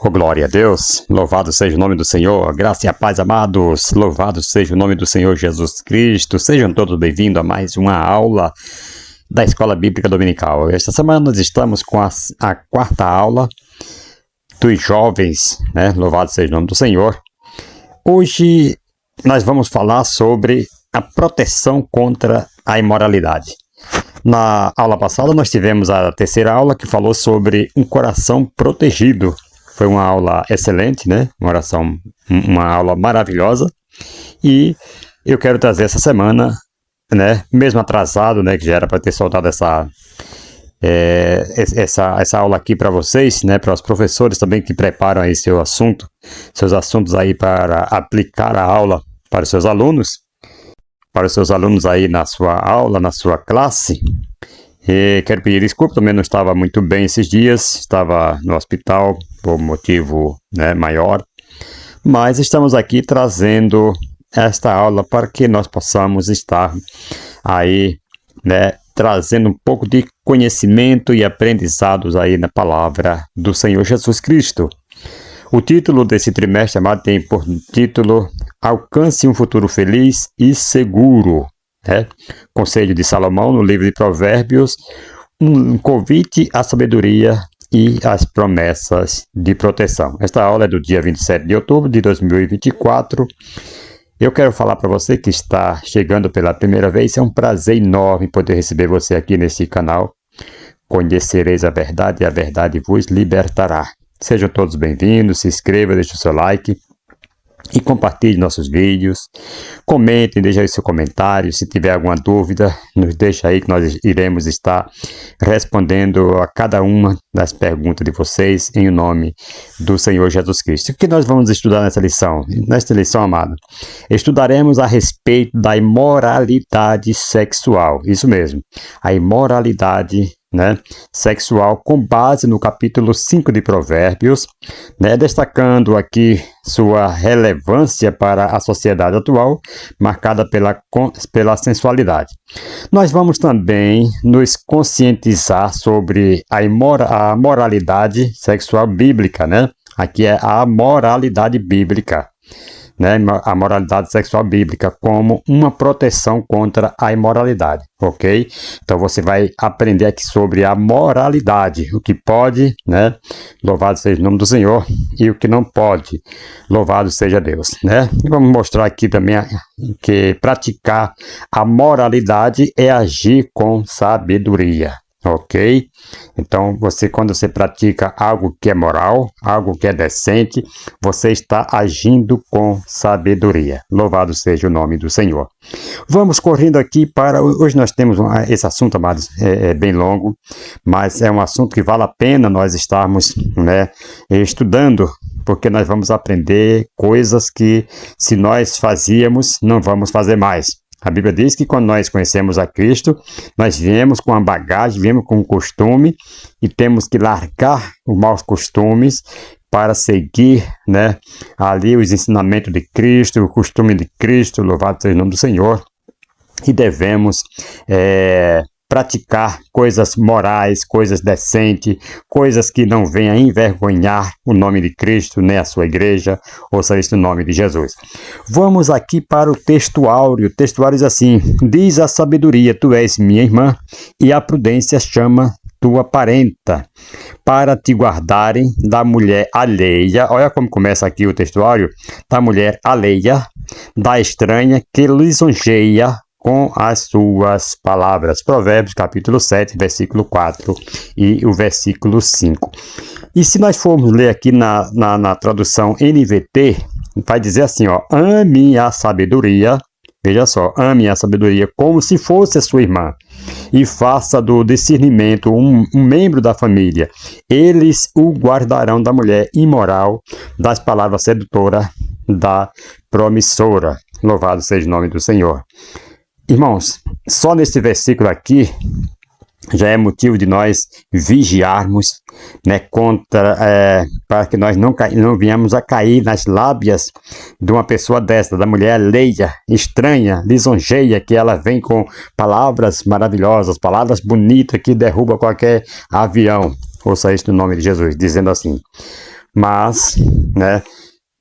Oh, glória a Deus, louvado seja o nome do Senhor, graça e a paz, amados, louvado seja o nome do Senhor Jesus Cristo, sejam todos bem-vindos a mais uma aula da Escola Bíblica Dominical. Esta semana nós estamos com a quarta aula dos jovens, né? Louvado seja o nome do Senhor. Hoje nós vamos falar sobre a proteção contra a imoralidade. Na aula passada nós tivemos a terceira aula que falou sobre um coração protegido. Foi uma aula excelente, né? Uma aula maravilhosa. E eu quero trazer essa semana, né? Mesmo atrasado, né? Que já era para ter soltado essa aula aqui para vocês, né? Para os professores também que preparam aí seus assuntos aí para aplicar a aula para os seus alunos aí na sua aula, na sua classe. E quero pedir desculpa, também não estava muito bem esses dias, estava no hospital por motivo, né, maior, mas estamos aqui trazendo esta aula para que nós possamos estar aí, né, trazendo um pouco de conhecimento e aprendizados aí na palavra do Senhor Jesus Cristo. O título desse trimestre, amado, tem por título Alcance um futuro feliz e seguro. Conselho de Salomão, no livro de Provérbios, um convite à sabedoria e às promessas de proteção. Esta aula é do dia 27 de outubro de 2024. Eu quero falar para você que está chegando pela primeira vez, é um prazer enorme poder receber você aqui nesse canal. Conhecereis a verdade e a verdade vos libertará. Sejam todos bem-vindos, se inscreva, deixe o seu like. E compartilhe nossos vídeos, comentem, deixe aí seu comentário, se tiver alguma dúvida, nos deixa aí que nós iremos estar respondendo a cada uma das perguntas de vocês em nome do Senhor Jesus Cristo. O que nós vamos estudar nessa lição? Nesta lição, amado, estudaremos a respeito da imoralidade sexual, isso mesmo, a imoralidade sexual, com base no capítulo 5 de Provérbios, destacando aqui sua relevância para a sociedade atual, marcada pela sensualidade. Nós vamos também nos conscientizar sobre a moralidade sexual bíblica, Aqui é a moralidade bíblica. A moralidade sexual bíblica como uma proteção contra a imoralidade, ok? Então você vai aprender aqui sobre a moralidade, o que pode, louvado seja o nome do Senhor, e o que não pode, louvado seja Deus, E vamos mostrar aqui também que praticar a moralidade é agir com sabedoria. Ok? Então, quando você pratica algo que é moral, algo que é decente, você está agindo com sabedoria. Louvado seja o nome do Senhor. Vamos correndo aqui hoje nós temos esse assunto, amados, é bem longo, mas é um assunto que vale a pena nós estarmos, estudando, porque nós vamos aprender coisas que, se nós fazíamos, não vamos fazer mais. A Bíblia diz que quando nós conhecemos a Cristo, nós viemos com a bagagem, viemos com o costume e temos que largar os maus costumes para seguir, ali os ensinamentos de Cristo, o costume de Cristo, louvado seja o nome do Senhor, e devemos praticar coisas morais, coisas decentes, coisas que não venham envergonhar o nome de Cristo, nem a sua igreja, ou seja, o nome de Jesus. Vamos aqui para o texto áureo. O texto áureo diz assim: diz a sabedoria, tu és minha irmã, e a prudência chama tua parenta, para te guardarem da mulher alheia. Olha como começa aqui o texto áureo: da mulher alheia, da estranha que lisonjeia com as suas palavras. Provérbios capítulo 7, versículo 4 e o versículo 5. E se nós formos ler aqui na tradução NVT, vai dizer assim, ame a sabedoria, veja só, ame a sabedoria como se fosse a sua irmã, e faça do discernimento um membro da família. Eles o guardarão da mulher imoral, das palavras sedutoras, da promissora. Louvado seja o nome do Senhor. Irmãos, só nesse versículo aqui já é motivo de nós vigiarmos, para que nós não venhamos a cair nas lábias de uma pessoa dessa, da mulher alheia, estranha, lisonjeia, que ela vem com palavras maravilhosas, palavras bonitas que derruba qualquer avião. Ouça isso no nome de Jesus, dizendo assim: mas, né,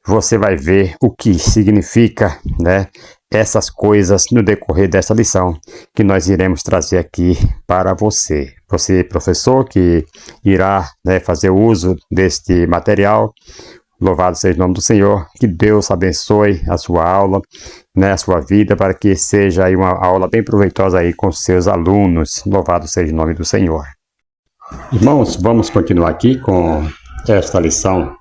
você vai ver o que significa, né, essas coisas no decorrer dessa lição que nós iremos trazer aqui para você. Você, professor, que irá, né, fazer uso deste material, louvado seja o nome do Senhor, que Deus abençoe a sua aula, né, a sua vida, para que seja aí uma aula bem proveitosa aí com seus alunos. Louvado seja o nome do Senhor. Irmãos, vamos continuar aqui com esta lição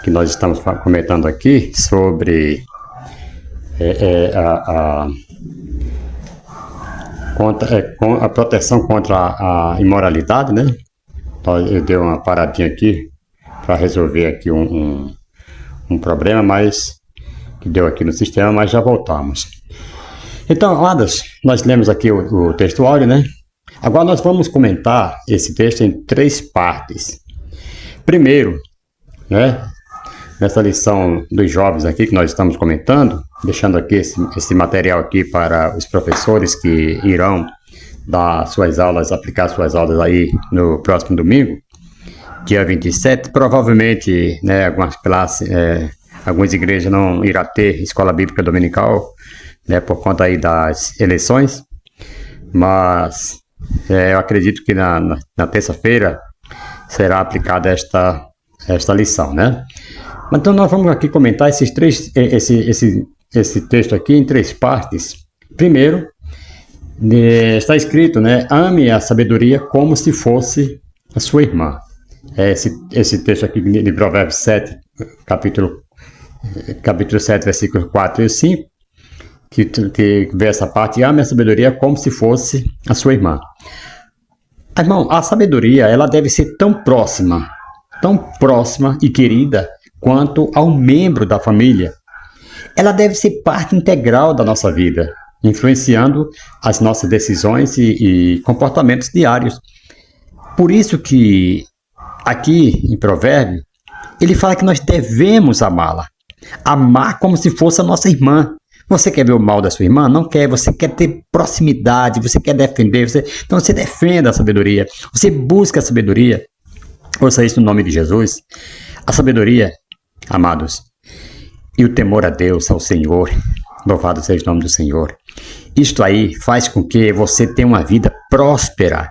que nós estamos comentando aqui sobre a proteção contra a imoralidade, né? Eu dei uma paradinha aqui para resolver aqui um problema, mas que deu aqui no sistema, mas já voltamos. Então, amados, nós lemos aqui o texto áudio, né? Agora nós vamos comentar esse texto em 3 partes. Primeiro, né, nessa lição dos jovens aqui que nós estamos comentando, deixando aqui esse material aqui para os professores que irão dar suas aulas, aplicar suas aulas aí no próximo domingo, dia 27, provavelmente, né, algumas classes, algumas igrejas não irá ter escola bíblica dominical, né, por conta aí das eleições, mas eu acredito que na terça-feira será aplicada esta lição, né? Então nós vamos aqui comentar esse texto aqui em 3 partes. Primeiro, está escrito, né, ame a sabedoria como se fosse a sua irmã. Esse texto aqui de Provérbios 7, capítulo 7, versículos 4 e 5, que vê essa parte, ame a sabedoria como se fosse a sua irmã. Irmão, a sabedoria, ela deve ser tão próxima e querida quanto ao membro da família. Ela deve ser parte integral da nossa vida, influenciando as nossas decisões e comportamentos diários. Por isso que aqui em Provérbio, ele fala que nós devemos amá-la. Amar como se fosse a nossa irmã. Você quer ver o mal da sua irmã? Não quer. Você quer ter proximidade, você quer defender. Então você defenda a sabedoria. Você busca a sabedoria. Ouça isso no nome de Jesus. A sabedoria, amados, e o temor a Deus, ao Senhor, louvado seja o nome do Senhor. Isto aí faz com que você tenha uma vida próspera.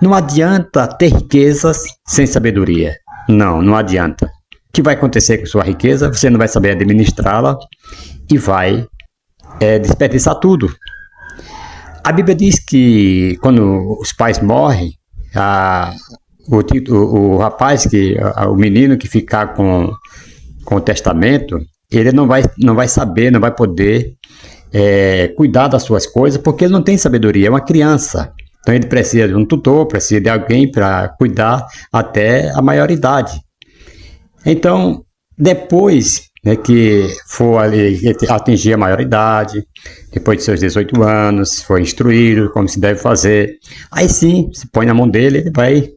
Não adianta ter riquezas sem sabedoria. Não adianta. O que vai acontecer com sua riqueza? Você não vai saber administrá-la e vai desperdiçar tudo. A Bíblia diz que quando os pais morrem, o rapaz, o menino que ficar com o testamento, ele não vai saber, não vai poder cuidar das suas coisas, porque ele não tem sabedoria, é uma criança. Então ele precisa de um tutor, precisa de alguém para cuidar até a maioridade. Então, depois, né, que for ali atingir a maioridade, depois de seus 18 anos, for instruído como se deve fazer, aí sim, se põe na mão dele, ele vai,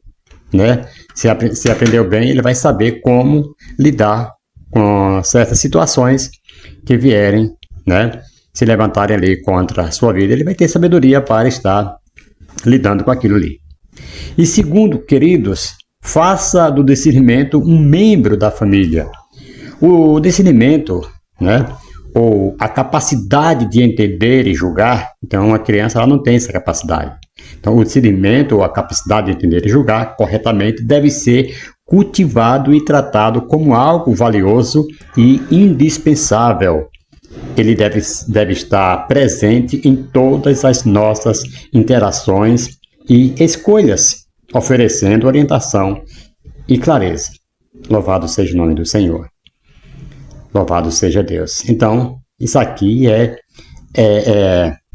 né, se aprendeu bem, ele vai saber como lidar com certas situações que vierem, né, se levantarem ali contra a sua vida. Ele vai ter sabedoria para estar lidando com aquilo ali. E segundo, queridos, faça do discernimento um membro da família. O discernimento, né, ou a capacidade de entender e julgar, então uma criança ela não tem essa capacidade. Então o discernimento ou a capacidade de entender e julgar corretamente deve ser cultivado e tratado como algo valioso e indispensável. Ele deve estar presente em todas as nossas interações e escolhas, oferecendo orientação e clareza. Louvado seja o nome do Senhor. Louvado seja Deus. Então, isso aqui é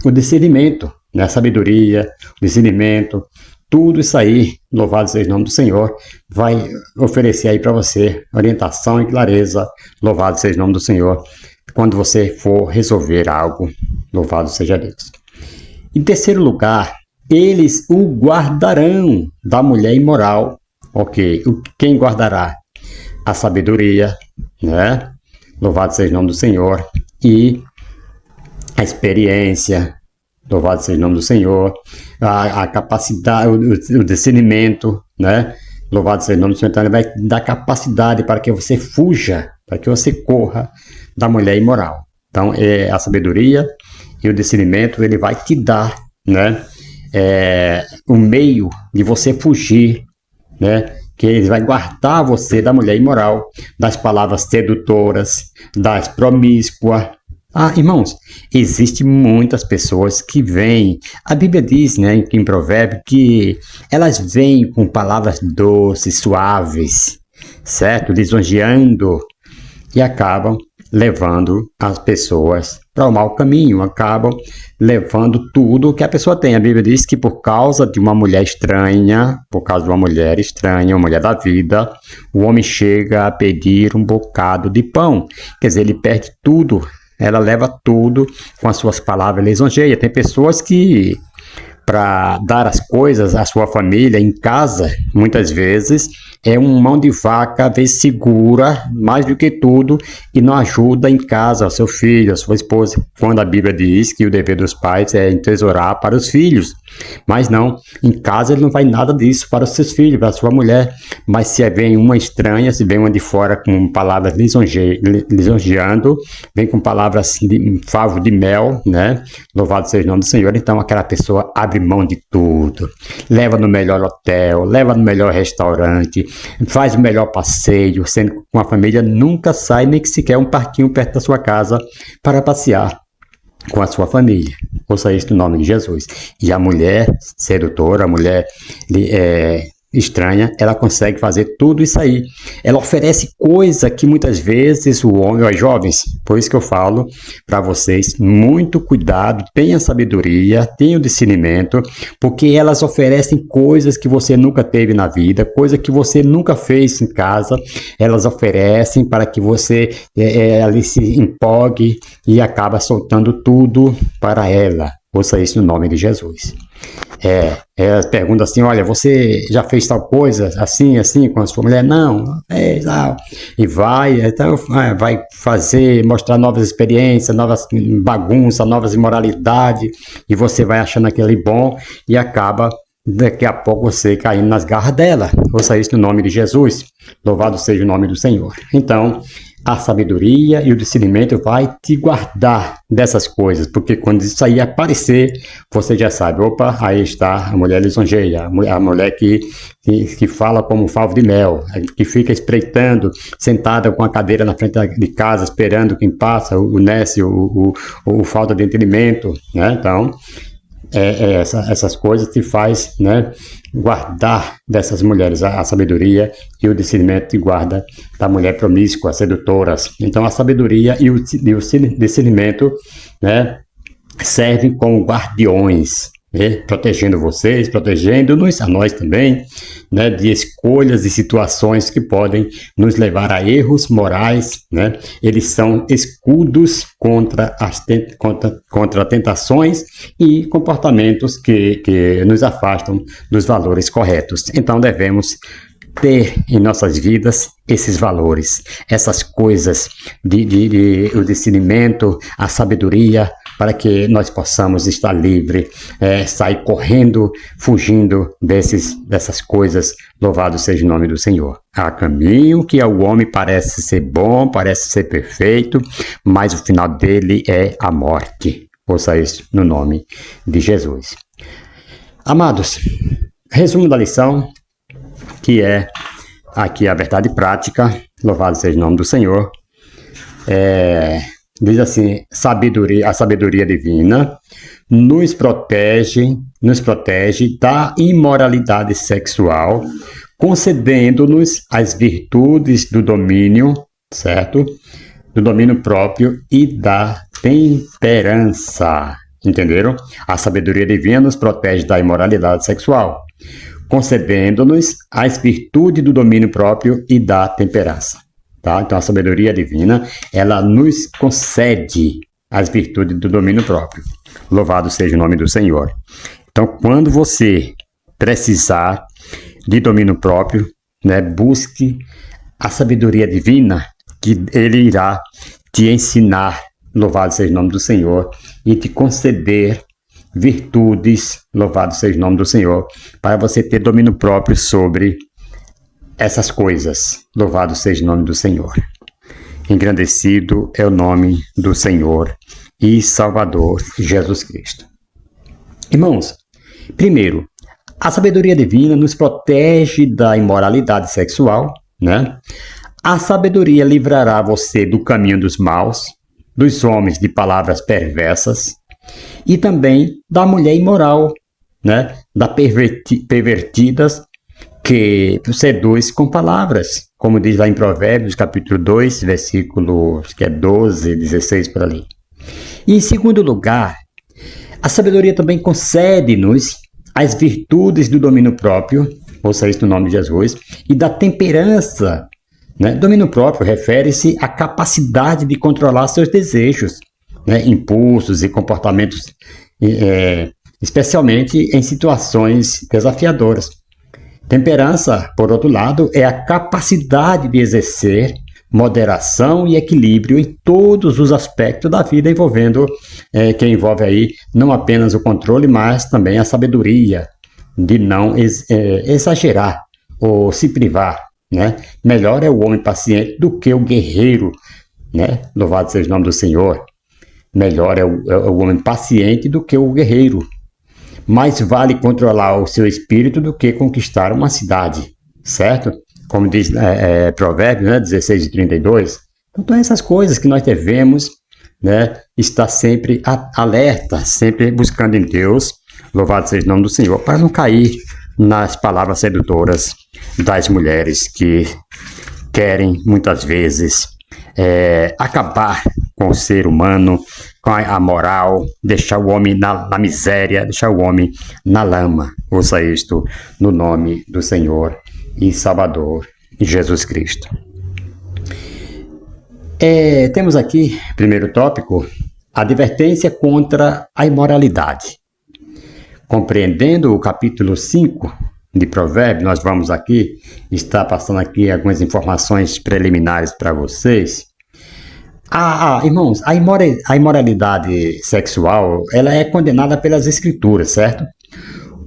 o discernimento, né? A sabedoria, o discernimento, tudo isso aí, louvado seja o nome do Senhor, vai oferecer aí para você orientação e clareza. Louvado seja o nome do Senhor. Quando você for resolver algo, louvado seja Deus. Em terceiro lugar, eles o guardarão da mulher imoral. Ok, quem guardará? A sabedoria, né? Louvado seja o nome do Senhor. E a experiência, louvado seja o nome do Senhor. A capacidade, o discernimento, né? Louvado seja o nome do Senhor. Então, ele vai dar capacidade para que você fuja, para que você corra da mulher imoral. Então, a sabedoria e o discernimento, ele vai te dar, né, o meio de você fugir, né, que ele vai guardar você da mulher imoral, das palavras sedutoras, das promíscuas. Irmãos, existem muitas pessoas que vêm, a Bíblia diz, né, em Provérbios, que elas vêm com palavras doces, suaves, certo? Lisonjeando, e acabam levando as pessoas para o mau caminho, acabam levando tudo que a pessoa tem. A Bíblia diz que por causa de uma mulher estranha, uma mulher da vida, o homem chega a pedir um bocado de pão. Quer dizer, ele perde tudo, ela leva tudo com as suas palavras, lisonjeia. Tem pessoas que, para dar as coisas à sua família em casa, muitas vezes é um mão de vaca, às vezes segura mais do que tudo e não ajuda em casa ao seu filho, à sua esposa, quando a Bíblia diz que o dever dos pais é entesourar para os filhos. Mas não, em casa ele não faz nada disso para os seus filhos, para a sua mulher. Mas se vem uma estranha, se vem uma de fora com palavras lisonjeando, vem com palavras de favo de mel, né? Louvado seja o nome do Senhor. Então aquela pessoa abre mão de tudo, leva no melhor hotel, leva no melhor restaurante, faz o melhor passeio, sendo que a família nunca sai nem que sequer um parquinho perto da sua casa para passear com a sua família. Ouça isso no nome de Jesus. E a mulher sedutora, a mulher estranha, ela consegue fazer tudo isso aí. Ela oferece coisa que muitas vezes o homem, os jovens, por isso que eu falo para vocês, muito cuidado, tenha sabedoria, tenha discernimento, porque elas oferecem coisas que você nunca teve na vida, coisa que você nunca fez em casa, elas oferecem para que você ali se empolgue e acaba soltando tudo para ela. Ouça isso no nome de Jesus. Ela pergunta assim, olha, você já fez tal coisa, assim, com a sua mulher? Não, e vai fazer, mostrar novas experiências, novas bagunças, novas imoralidades, e você vai achando aquele bom, e acaba, daqui a pouco, você caindo nas garras dela. Ouça isso no nome de Jesus. Louvado seja o nome do Senhor. Então, a sabedoria e o discernimento vai te guardar dessas coisas, porque quando isso aí aparecer, você já sabe, opa, aí está a mulher lisonjeia, a mulher que fala como favo de mel, que fica espreitando, sentada com a cadeira na frente de casa, esperando quem passa, o nécio, o falta de entendimento, né? Então, essas coisas te faz, né, guardar dessas mulheres a sabedoria, e o discernimento te guarda da mulher promíscua, sedutoras. Então a sabedoria e o discernimento, né, servem como guardiões, né, protegendo vocês, protegendo-nos, a nós também, né, de escolhas e situações que podem nos levar a erros morais, né? Eles são escudos contra tentações e comportamentos que nos afastam dos valores corretos. Então devemos ter em nossas vidas esses valores, essas coisas o discernimento, a sabedoria, para que nós possamos estar livres, sair correndo, fugindo dessas coisas. Louvado seja o nome do Senhor. Há caminho que ao homem parece ser bom, parece ser perfeito, mas o final dele é a morte. Ouça isso no nome de Jesus. Amados, resumo da lição, que é aqui a verdade prática. Louvado seja o nome do Senhor. Diz assim, a sabedoria divina nos protege da imoralidade sexual, concedendo-nos as virtudes do domínio, certo? Do domínio próprio e da temperança. Entenderam? A sabedoria divina nos protege da imoralidade sexual, concedendo-nos as virtudes do domínio próprio e da temperança. Tá? Então a sabedoria divina, ela nos concede as virtudes do domínio próprio. Louvado seja o nome do Senhor. Então quando você precisar de domínio próprio, né, busque a sabedoria divina, que ele irá te ensinar, louvado seja o nome do Senhor, e te conceder virtudes, louvado seja o nome do Senhor, para você ter domínio próprio sobre essas coisas. Louvado seja o nome do Senhor. Engrandecido é o nome do Senhor e Salvador Jesus Cristo. Irmãos, primeiro, a sabedoria divina nos protege da imoralidade sexual, né? A sabedoria livrará você do caminho dos maus, dos homens de palavras perversas e também da mulher imoral, né? Da pervertidas que seduz com palavras, como diz lá em Provérbios, capítulo 2, versículo 12, 16 por ali. E em segundo lugar, a sabedoria também concede-nos as virtudes do domínio próprio, ou seja, no nome de Jesus, e da temperança. Né? Domínio próprio refere-se à capacidade de controlar seus desejos, né? Impulsos e comportamentos, especialmente em situações desafiadoras. Temperança, por outro lado, é a capacidade de exercer moderação e equilíbrio em todos os aspectos da vida, que envolve aí não apenas o controle, mas também a sabedoria de não exagerar ou se privar, né? Melhor é o homem paciente do que o guerreiro, né? Louvado seja o nome do Senhor. Melhor é o homem paciente do que o guerreiro. Mais vale controlar o seu espírito do que conquistar uma cidade, certo? Como diz Provérbios, né, 16 e 32. Então, essas coisas que nós devemos, né, estar sempre alerta, sempre buscando em Deus, louvado seja o nome do Senhor, para não cair nas palavras sedutoras das mulheres que querem, muitas vezes, acabar com o ser humano, com a moral, deixar o homem na miséria, deixar o homem na lama. Ouça isto no nome do Senhor e Salvador Jesus Cristo. Temos aqui, primeiro tópico, advertência contra a imoralidade. Compreendendo o capítulo 5 de Provérbios, nós vamos aqui estar passando aqui algumas informações preliminares para vocês. Irmãos, a imoralidade sexual, ela é condenada pelas Escrituras, certo?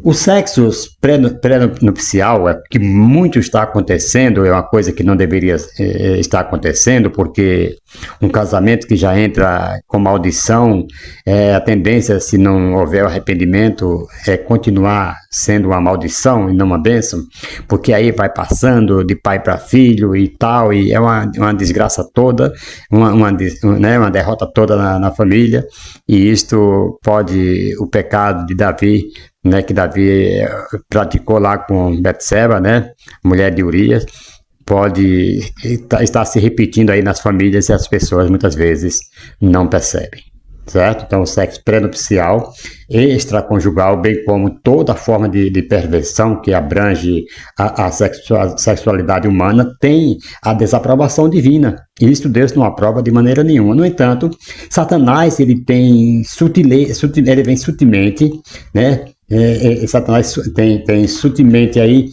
O sexo pré-nupcial, que muito está acontecendo, é uma coisa que não deveria estar acontecendo, porque um casamento que já entra com maldição, a tendência, se não houver arrependimento, é continuar sendo uma maldição e não uma bênção, porque aí vai passando de pai para filho e tal, e é uma desgraça toda, uma derrota toda na família, e isto pode, o pecado de Davi, né, que Davi praticou lá com Betseba, né, mulher de Urias, pode estar se repetindo aí nas famílias e as pessoas muitas vezes não percebem, certo? Então o sexo pré-nupcial e extraconjugal, bem como toda forma de perversão que abrange a sexualidade humana, tem a desaprovação divina. E isso Deus não aprova de maneira nenhuma. No entanto, Satanás ele vem sutilmente, né? Satanás tem sutilmente aí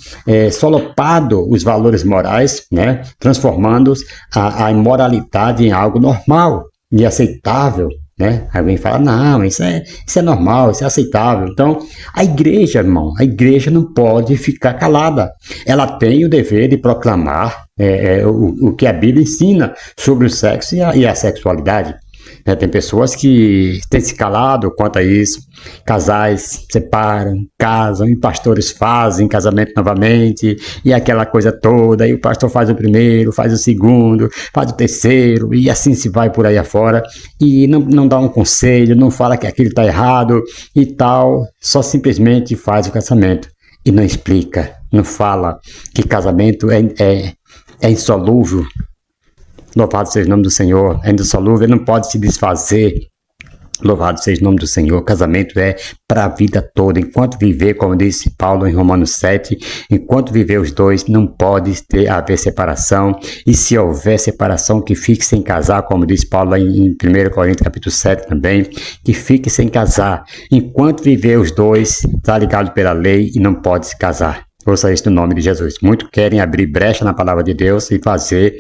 solopado os valores morais, né? Transformando a imoralidade em algo normal e aceitável, né? Alguém fala, não, isso é normal, isso é aceitável. Então, a igreja, irmão, a igreja não pode ficar calada. Ela tem o dever de proclamar o que a Bíblia ensina sobre o sexo e a sexualidade. Tem pessoas que têm se calado quanto a isso, casais separam, casam, e pastores fazem casamento novamente, e aquela coisa toda, e o pastor faz o primeiro, faz o segundo, faz o terceiro, e assim se vai por aí afora, e não dá um conselho, não fala que aquilo está errado e tal, só simplesmente faz o casamento, e não explica, não fala que casamento é insolúvel. Louvado seja o nome do Senhor, é indissolúvel, ele não pode se desfazer. Louvado seja o nome do Senhor. Casamento é para a vida toda. Enquanto viver, como disse Paulo em Romanos 7, enquanto viver os dois, não pode haver separação. E se houver separação, que fique sem casar, como diz Paulo em 1 Coríntios capítulo 7 também, que fique sem casar. Enquanto viver os dois, está ligado pela lei e não pode se casar. Ouça isso no nome de Jesus. Muitos querem abrir brecha na palavra de Deus e fazer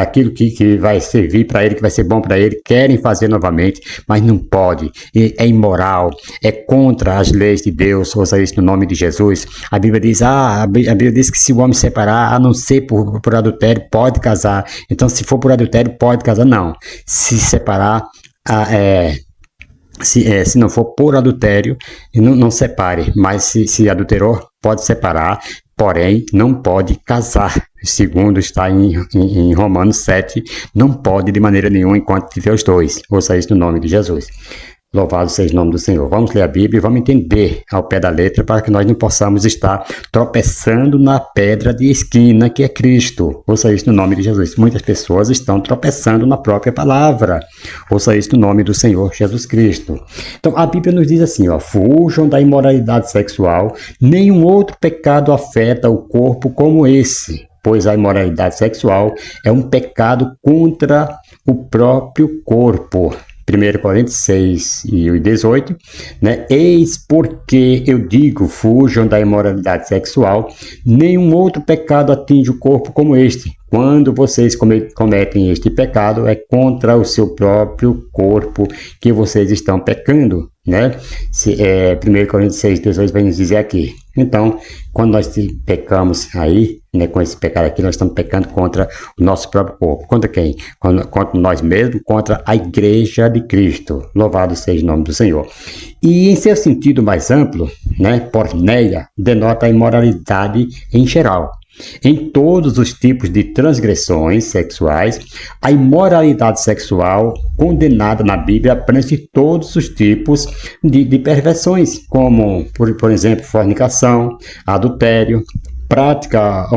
aquilo que vai servir para ele, que vai ser bom para ele, querem fazer novamente, mas não pode. É imoral, é contra as leis de Deus. Ouça isso no nome de Jesus. A Bíblia diz, a Bíblia diz que se o homem separar, a não ser por adultério, pode casar. Então, se for por adultério, pode casar. Não. Se separar, se não for por adultério, não separe, mas se adulterou, pode separar, porém não pode casar. Segundo está em Romanos 7, não pode de maneira nenhuma enquanto tiver os dois. Ouça isso no nome de Jesus. Louvado seja o nome do Senhor. Vamos ler a Bíblia e vamos entender ao pé da letra para que nós não possamos estar tropeçando na pedra de esquina que é Cristo. Ouça isso no nome de Jesus. Muitas pessoas estão tropeçando na própria palavra. Ouça isso no nome do Senhor Jesus Cristo. Então a Bíblia nos diz assim, fujam da imoralidade sexual, nenhum outro pecado afeta o corpo como esse, pois a imoralidade sexual é um pecado contra o próprio corpo. 1 Coríntios 6 e 18, né? Eis porque eu digo, fujam da imoralidade sexual, nenhum outro pecado atinge o corpo como este. Quando vocês cometem este pecado, é contra o seu próprio corpo que vocês estão pecando, né? 1 Coríntios 6, 18 vai nos dizer aqui. Então, quando nós pecamos aí, né, com esse pecado aqui, nós estamos pecando contra o nosso próprio corpo. Contra quem? Contra nós mesmos, contra a Igreja de Cristo. Louvado seja o nome do Senhor. E em seu sentido mais amplo, né, porneia denota a imoralidade em geral. Em todos os tipos de transgressões sexuais, a imoralidade sexual condenada na Bíblia abrange todos os tipos de perversões, como, por exemplo, fornicação, adultério, prática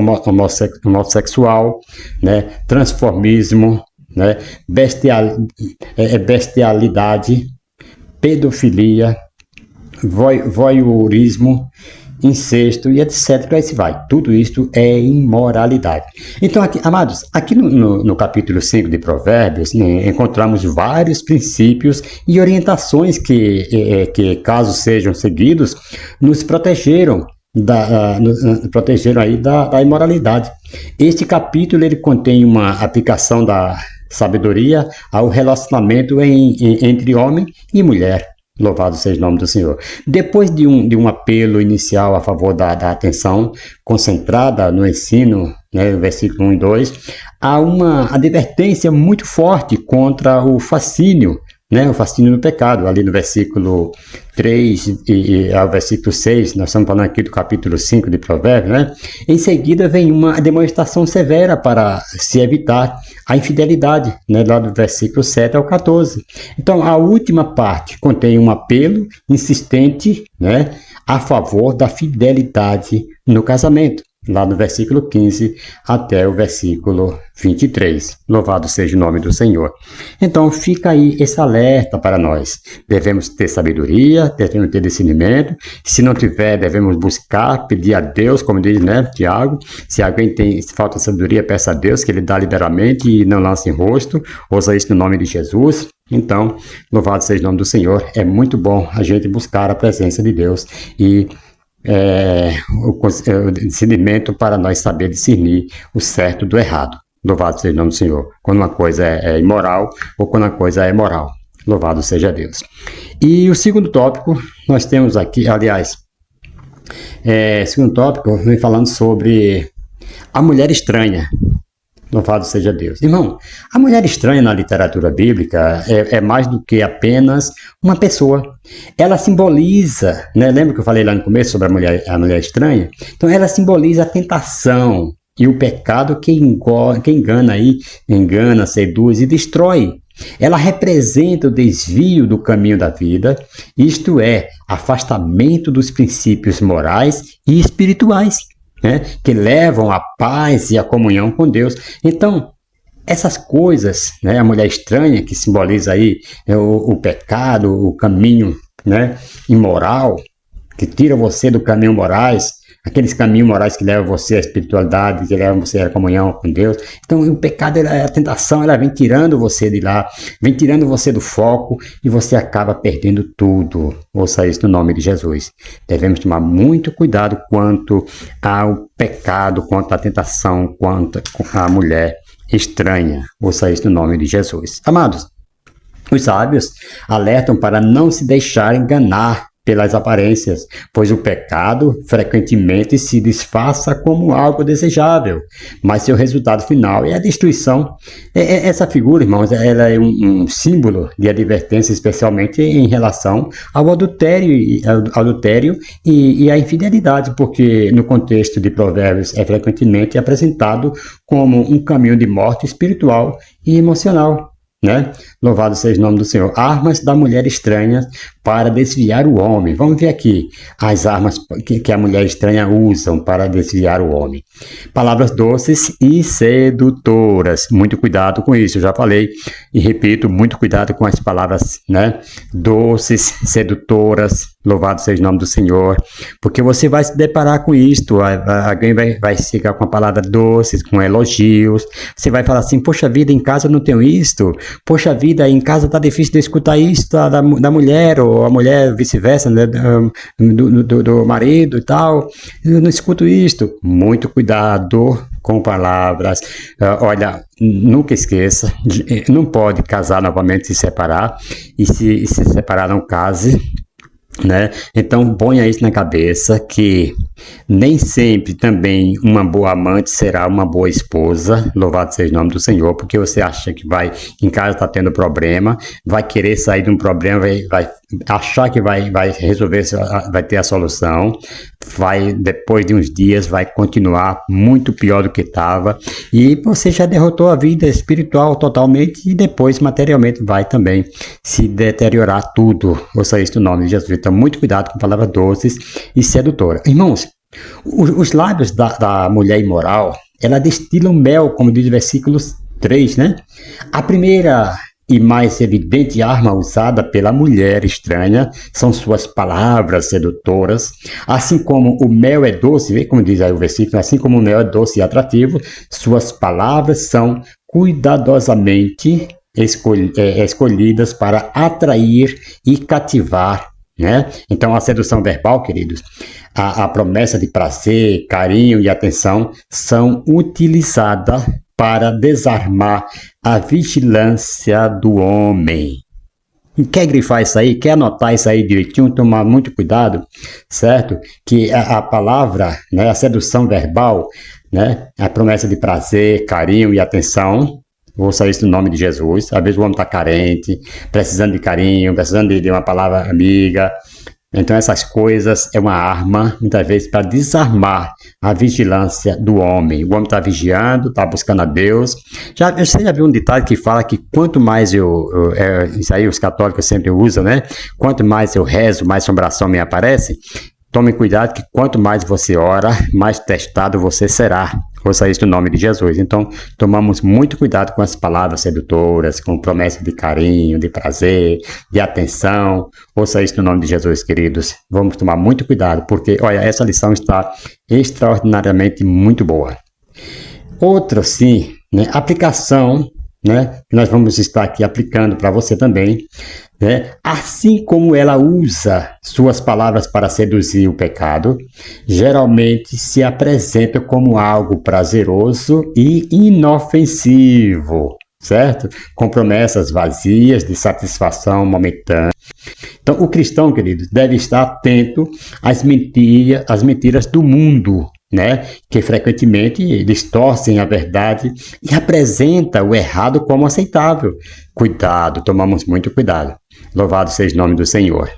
homossexual, né, transformismo, né, bestialidade, pedofilia, voyeurismo, incesto e etc. Aí se vai. Tudo isso é imoralidade. Então, aqui, amados, aqui no capítulo 5 de Provérbios, né, encontramos vários princípios e orientações que, caso sejam seguidos, nos protegeram aí da imoralidade. Este capítulo ele contém uma aplicação da sabedoria ao relacionamento entre homem e mulher. Louvado seja o nome do Senhor. Depois de um apelo inicial a favor da atenção concentrada no ensino, né, versículo 1 e 2, há uma advertência muito forte contra o fascínio, né, o fascínio no pecado, ali no versículo 3 e ao versículo 6, nós estamos falando aqui do capítulo 5 de Provérbios, né? Em seguida vem uma demonstração severa para se evitar a infidelidade, né, lá do versículo 7 ao 14. Então, a última parte contém um apelo insistente, né, a favor da fidelidade no casamento, lá do versículo 15 até o versículo 23. Louvado seja o nome do Senhor. Então, fica aí esse alerta para nós. Devemos ter sabedoria, devemos ter discernimento. Se não tiver, devemos buscar, pedir a Deus, como diz, né, Tiago. Se alguém se falta sabedoria, peça a Deus, que Ele dá liberalmente e não lance em rosto. Ouça isso no nome de Jesus. Então, louvado seja o nome do Senhor. É muito bom a gente buscar a presença de Deus e o discernimento para nós saber discernir o certo do errado. Louvado seja o nome do Senhor. Quando uma coisa é imoral ou quando uma coisa é moral. Louvado seja Deus. E o segundo tópico, nós temos aqui, aliás, segundo tópico, vem falando sobre a mulher estranha. Louvado seja Deus. Irmão, a mulher estranha na literatura bíblica é mais do que apenas uma pessoa. Ela simboliza, né? Lembra que eu falei lá no começo sobre a mulher estranha? Então, ela simboliza a tentação e o pecado que engana, seduz e destrói. Ela representa o desvio do caminho da vida, isto é, afastamento dos princípios morais e espirituais, né, que levam à paz e à comunhão com Deus. Então, essas coisas, né, a mulher estranha que simboliza aí o pecado, o caminho, né, imoral, que tira você do caminho morais, aqueles caminhos morais que levam você à espiritualidade, que levam você à comunhão com Deus. Então o pecado, a tentação, ela vem tirando você de lá, vem tirando você do foco e você acaba perdendo tudo. Ouça isso no nome de Jesus. Devemos tomar muito cuidado quanto ao pecado, quanto à tentação, quanto à mulher estranha. Ouça isso no nome de Jesus. Amados, os sábios alertam para não se deixar enganar pelas aparências, pois o pecado frequentemente se disfarça como algo desejável, mas seu resultado final é a destruição. Essa figura, irmãos, ela é um símbolo de advertência, especialmente em relação ao adultério e à infidelidade, porque no contexto de Provérbios é frequentemente apresentado como um caminho de morte espiritual e emocional. Né? Louvado seja o nome do Senhor. Armas da mulher estranha para desviar o homem. Vamos ver aqui as armas que a mulher estranha usam para desviar o homem. Palavras doces e sedutoras. Muito cuidado com isso. Eu já falei e repito, muito cuidado com as palavras, né? Doces, sedutoras. Louvado seja o nome do Senhor, porque você vai se deparar com isto. Alguém vai chegar com a palavra doces, com elogios. Você vai falar assim: poxa vida, em casa eu não tenho isto. Poxa vida, em casa tá difícil de escutar isto da mulher, ou a mulher vice-versa, né? do marido e tal. Eu não escuto isto. Muito cuidado com palavras. Olha, nunca esqueça, não pode casar novamente, se separar. E se separar, não case. Né? Então ponha isso na cabeça, que nem sempre também uma boa amante será uma boa esposa. Louvado seja o nome do Senhor, porque você acha que vai, em casa está tendo problema, vai querer sair de um problema, vai achar que vai resolver, vai ter a solução, depois de uns dias vai continuar muito pior do que estava, e você já derrotou a vida espiritual totalmente, e depois materialmente vai também se deteriorar tudo. Ouça isso no nome de Jesus. Então muito cuidado com palavras doces e sedutoras. Irmãos, os lábios da mulher imoral, ela destilam mel, como diz o versículo 3, né? A primeira e mais evidente arma usada pela mulher estranha são suas palavras sedutoras. Assim como o mel é doce, vê como diz aí o versículo, assim como o mel é doce e atrativo, suas palavras são cuidadosamente escolhidas para atrair e cativar, né? Então a sedução verbal, queridos, a promessa de prazer, carinho e atenção são utilizadas para desarmar a vigilância do homem. E quer grifar isso aí, quer anotar isso aí direitinho, tomar muito cuidado, certo? Que a palavra, né, a sedução verbal, né, a promessa de prazer, carinho e atenção, ouça isso no nome de Jesus. Às vezes o homem está carente, precisando de carinho, precisando de uma palavra amiga. Então essas coisas é uma arma, muitas vezes, para desarmar a vigilância do homem. O homem está vigiando, está buscando a Deus. Você já viu um ditado que fala que quanto mais isso aí os católicos sempre usam, né? Quanto mais eu rezo, mais assombração me aparece. Tome cuidado que quanto mais você ora, mais testado você será. Ouça isso no nome de Jesus. Então, tomamos muito cuidado com as palavras sedutoras, com promessa de carinho, de prazer, de atenção. Ouça isso no nome de Jesus, queridos. Vamos tomar muito cuidado, porque, olha, essa lição está extraordinariamente muito boa. Outra, sim, né, aplicação, né, que nós vamos estar aqui aplicando para você também, né? Assim como ela usa suas palavras para seduzir o pecado, geralmente se apresenta como algo prazeroso e inofensivo, certo? Com promessas vazias de satisfação momentânea. Então, o cristão, queridos, deve estar atento às mentiras do mundo, né? Que frequentemente distorcem a verdade e apresentam o errado como aceitável. Cuidado, tomamos muito cuidado. Louvado seja o nome do Senhor.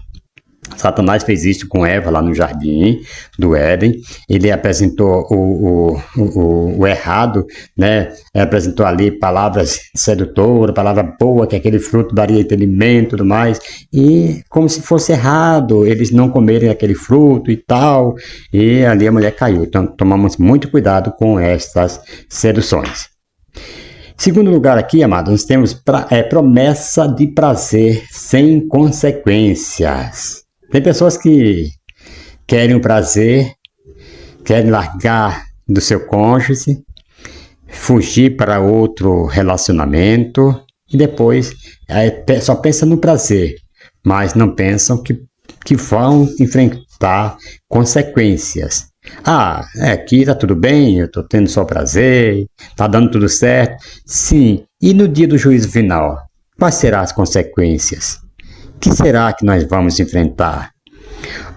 Satanás fez isso com Eva lá no jardim do Éden. Ele apresentou o errado, né? Ele apresentou ali palavras sedutoras, palavra boa, que aquele fruto daria entendimento e tudo mais. E como se fosse errado eles não comerem aquele fruto e tal. E ali a mulher caiu. Então tomamos muito cuidado com estas seduções. Segundo lugar aqui, amados, nós temos promessa de prazer sem consequências. Tem pessoas que querem o prazer querem largar do seu cônjuge, fugir para outro relacionamento e depois só pensa no prazer, mas não pensam que vão enfrentar consequências. Aqui tá tudo bem, eu tô tendo só prazer, tá dando tudo certo. Sim, e no dia do juízo final, quais serão as consequências? O que será que nós vamos enfrentar?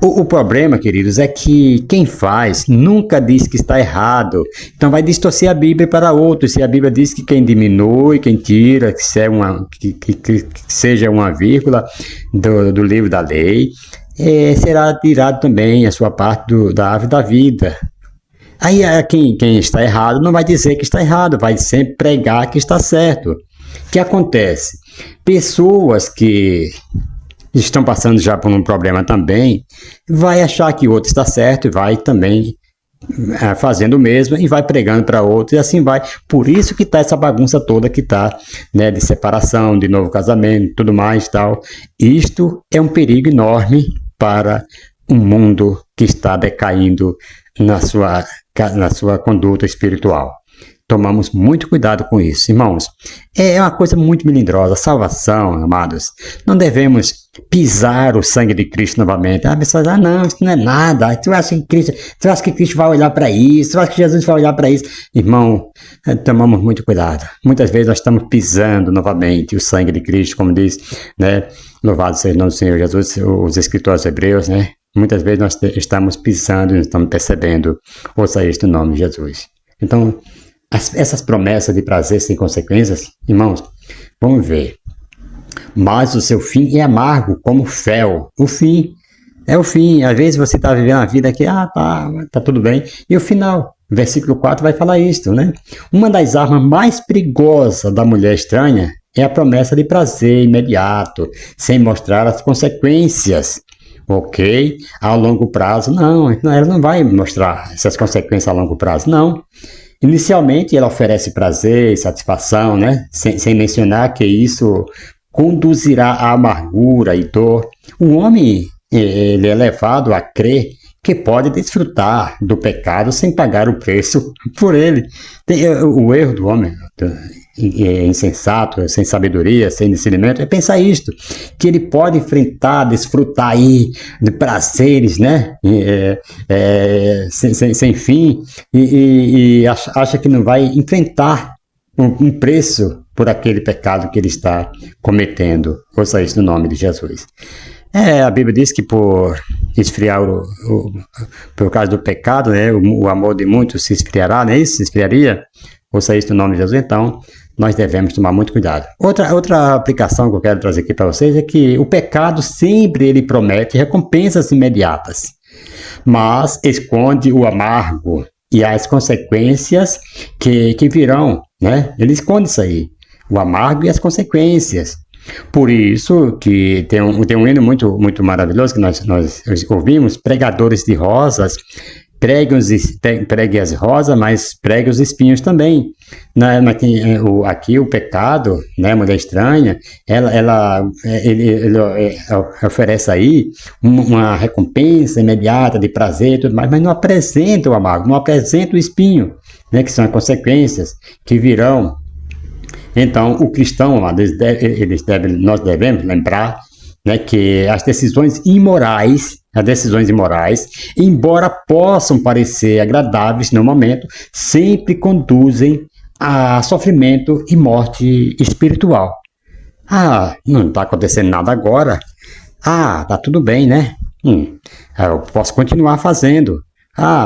O problema, queridos, é que quem faz nunca diz que está errado. Então vai distorcer a Bíblia para outros. Se a Bíblia diz que quem diminui, quem tira, que seja uma vírgula do livro da lei, será tirado também a sua parte da árvore da vida. Aí quem está errado não vai dizer que está errado, vai sempre pregar que está certo. O que acontece? Pessoas que estão passando já por um problema também, vai achar que o outro está certo e vai também fazendo o mesmo e vai pregando para outro e assim vai. Por isso que está essa bagunça toda que está, né, de separação, de novo casamento, tudo mais e tal. Isto é um perigo enorme para um mundo que está decaindo na sua conduta espiritual. Tomamos muito cuidado com isso, irmãos. É uma coisa muito melindrosa. Salvação, amados. Não devemos pisar o sangue de Cristo novamente. A pessoa diz, não, isso não é nada. Tu acha que Cristo vai olhar para isso? Tu acha que Jesus vai olhar para isso? Irmão, tomamos muito cuidado. Muitas vezes nós estamos pisando novamente o sangue de Cristo, como diz, né? Louvado seja o nome do Senhor Jesus, os escritores hebreus, né? Muitas vezes nós estamos pisando e não estamos percebendo. Ouça isto no nome de Jesus. Então, essas promessas de prazer sem consequências, irmãos, vamos ver. Mas o seu fim é amargo, como fel. O fim é o fim. Às vezes você está vivendo a vida que, tá tudo bem. E o final, versículo 4 vai falar isto, né? Uma das armas mais perigosas da mulher estranha é a promessa de prazer imediato, sem mostrar as consequências. Ok? A longo prazo, não. Ela não vai mostrar essas consequências a longo prazo, não. Inicialmente, ela oferece prazer e satisfação, né? Sem mencionar que isso conduzirá à amargura e dor. O homem ele é levado a crer que pode desfrutar do pecado sem pagar o preço por ele. O erro do homem é insensato, sem sabedoria, sem discernimento, é pensar isto, que ele pode enfrentar, desfrutar aí de prazeres, né, sem fim, e acha que não vai enfrentar um preço por aquele pecado que ele está cometendo. Ouça isso no nome de Jesus. A Bíblia diz que por esfriar por causa do pecado, né, o amor de muitos se esfriará, não é isso? Se esfriaria. Ouça isso no nome de Jesus. Então, nós devemos tomar muito cuidado. Outra aplicação que eu quero trazer aqui para vocês é que o pecado sempre ele promete recompensas imediatas, mas esconde o amargo e as consequências que virão, né? Ele esconde isso aí, o amargo e as consequências. Por isso que tem um hino muito, muito maravilhoso que nós ouvimos, pregadores de rosas, pregue as rosas, mas pregue os espinhos também. Mas tem, aqui o pecado, né, a mulher estranha, ele oferece aí uma recompensa imediata de prazer e tudo mais, mas não apresenta o amargo, não apresenta o espinho, né, que são as consequências que virão. Então, o cristão, nós devemos lembrar, né, que as decisões imorais, embora possam parecer agradáveis no momento, sempre conduzem a sofrimento e morte espiritual. Não está acontecendo nada agora. Tá tudo bem, né? Eu posso continuar fazendo.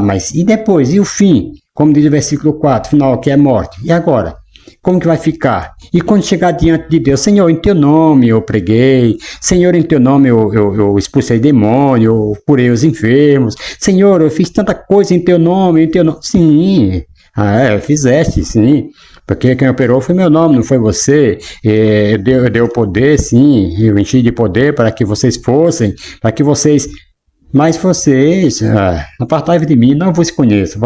Mas e depois? E o fim? Como diz o versículo 4, final, que é morte. E agora? Como que vai ficar? E quando chegar diante de Deus, Senhor, em teu nome eu preguei, Senhor, em teu nome eu expulsei demônio, eu curei os enfermos, Senhor, eu fiz tanta coisa em teu nome. Sim, fizeste, sim, porque quem operou foi meu nome, não foi você. Eu dei o poder, sim, eu enchi de poder para que vocês fossem, mas vocês, apartai-vos de mim, não vos conheço,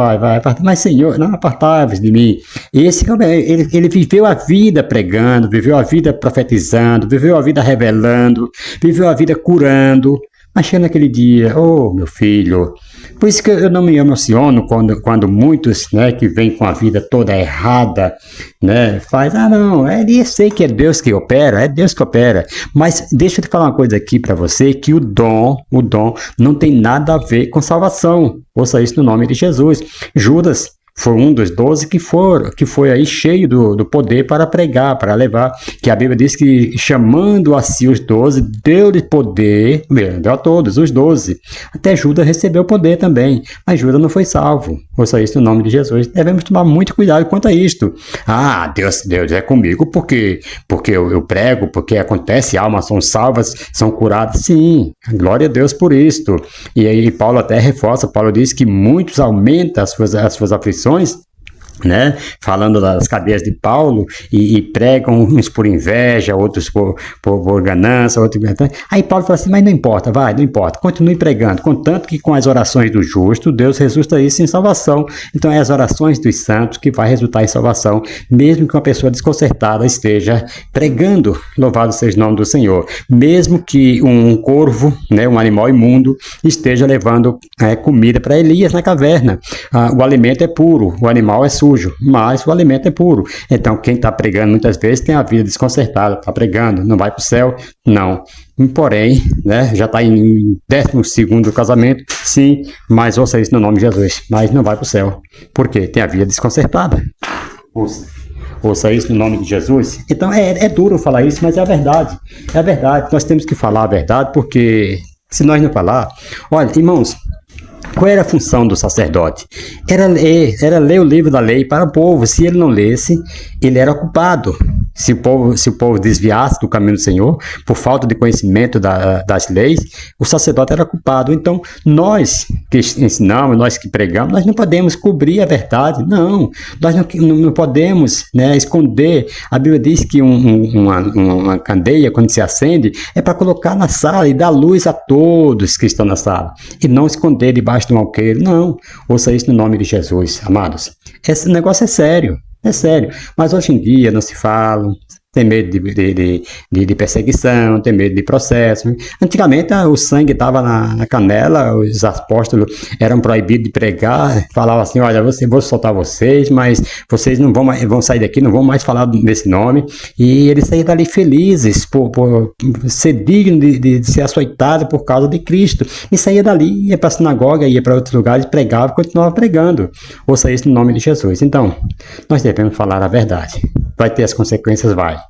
mas Senhor, não apartai-vos de mim. Ele viveu a vida pregando, viveu a vida profetizando, viveu a vida revelando, viveu a vida curando, Mas chega naquele dia, ô meu filho, por isso que eu não me emociono quando muitos, né, que vêm com a vida toda errada, né, faz, não, eu sei que é Deus que opera, é Deus que opera, mas deixa eu te falar uma coisa aqui para você, que o dom não tem nada a ver com salvação, ouça isso no nome de Jesus. Judas foi um dos 12 que foi aí cheio do poder para pregar, para levar, que a Bíblia diz que chamando a si os 12, deu-lhe poder, deu a todos, os 12. Até Judas recebeu poder também, mas Judas não foi salvo. Ouça isso no nome de Jesus. Devemos tomar muito cuidado quanto a isto. Deus é comigo porque eu prego, porque acontece, almas são salvas, são curadas. Sim, glória a Deus por isto. E aí Paulo até reforça, Paulo diz que muitos aumentam as suas aflições, né? Falando das cadeias de Paulo, e pregam uns por inveja, outros por ganância, outros... Aí Paulo fala assim, mas não importa, não importa, continue pregando, contanto que com as orações do justo, Deus resulta isso em salvação. Então é as orações dos santos que vai resultar em salvação, mesmo que uma pessoa desconcertada esteja pregando, louvado seja o nome do Senhor, mesmo que um corvo, né, um animal imundo, esteja levando comida para Elias na caverna. O alimento é puro, o animal é sujo, mas o alimento é puro. Então quem está pregando muitas vezes tem a vida desconcertada, está pregando, não vai para o céu, não. Porém, né, já está em 12º casamento, sim, mas ouça isso no nome de Jesus, mas não vai para o céu. Por quê? Tem a vida desconcertada. Ouça isso no nome de Jesus. Então é duro falar isso, mas é a verdade. É a verdade, nós temos que falar a verdade, porque se nós não falar... Olha, irmãos, qual era a função do sacerdote? Era ler o livro da lei para o povo. Se ele não lesse, ele era culpado. Se o povo desviasse do caminho do Senhor, por falta de conhecimento das leis, o sacerdote era culpado. Então, nós que ensinamos, nós que pregamos, nós não podemos cobrir a verdade, não. Nós não podemos, né, esconder. A Bíblia diz que uma candeia, quando se acende, é para colocar na sala e dar luz a todos que estão na sala. E não esconder debaixo do alqueire, não. Ouça isso no nome de Jesus, amados. Esse negócio é sério. É sério, mas hoje em dia não se fala, tem medo de perseguição, tem medo de processo. Antigamente o sangue estava na canela, os apóstolos eram proibidos de pregar, falavam assim, olha, vou soltar vocês, mas vocês não vão sair daqui, não vão mais falar desse nome. E eles saíram dali felizes por ser digno de ser açoitado por causa de Cristo. E saía dali, ia para a sinagoga, ia para outros lugares, pregava e continuava pregando. Ouça isso no nome de Jesus. Então, nós devemos falar a verdade. Vai ter as consequências, vai.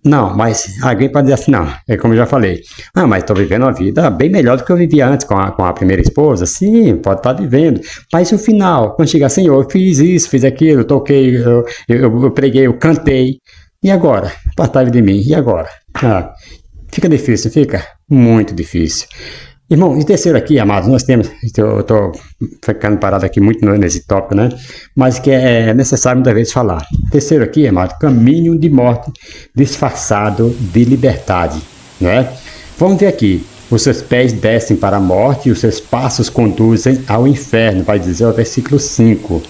Não, mas alguém pode dizer assim, não, é como eu já falei, mas estou vivendo uma vida bem melhor do que eu vivia antes com a primeira esposa. Sim, pode estar vivendo, mas no final, quando chegar, Senhor, eu fiz isso, fiz aquilo, eu toquei, eu preguei, eu cantei, e agora? Apartai de mim, e agora? Fica difícil, fica muito difícil. Irmão, e terceiro aqui, amados, nós temos, eu estou ficando parado aqui muito nesse tópico, né? Mas que é necessário muitas vezes falar. Terceiro aqui, amado, caminho de morte disfarçado de liberdade, né? Vamos ver aqui, os seus pés descem para a morte e os seus passos conduzem ao inferno, vai dizer o versículo 5,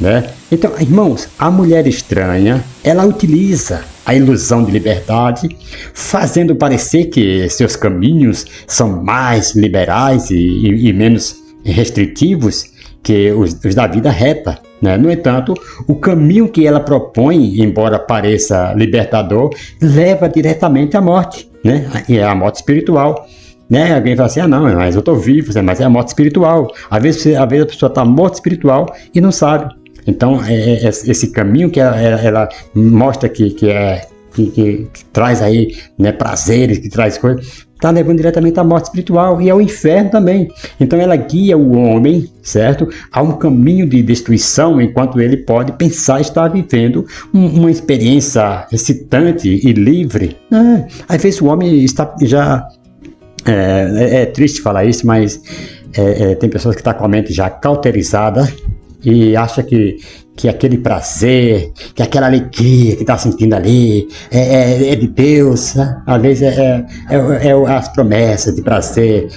né? Então, irmãos, a mulher estranha, ela utiliza a ilusão de liberdade, fazendo parecer que seus caminhos são mais liberais e menos restritivos que os da vida reta, né? No entanto, o caminho que ela propõe, embora pareça libertador, leva diretamente à morte, né? E é a morte espiritual. Né? Alguém fala assim, não, mas eu estou vivo, mas é a morte espiritual. Às vezes a pessoa está morta espiritual e não sabe. Então, esse caminho que ela mostra que traz aí, né, prazeres, que traz coisas, está levando diretamente à morte espiritual e ao inferno também. Então, ela guia o homem, certo, a um caminho de destruição, enquanto ele pode pensar estar vivendo uma experiência excitante e livre. Às vezes o homem está já... É triste falar isso, mas tem pessoas que estão com a mente já cauterizada e acha que aquele prazer, que aquela alegria que está sentindo ali é de Deus, né? Às vezes é as promessas de prazer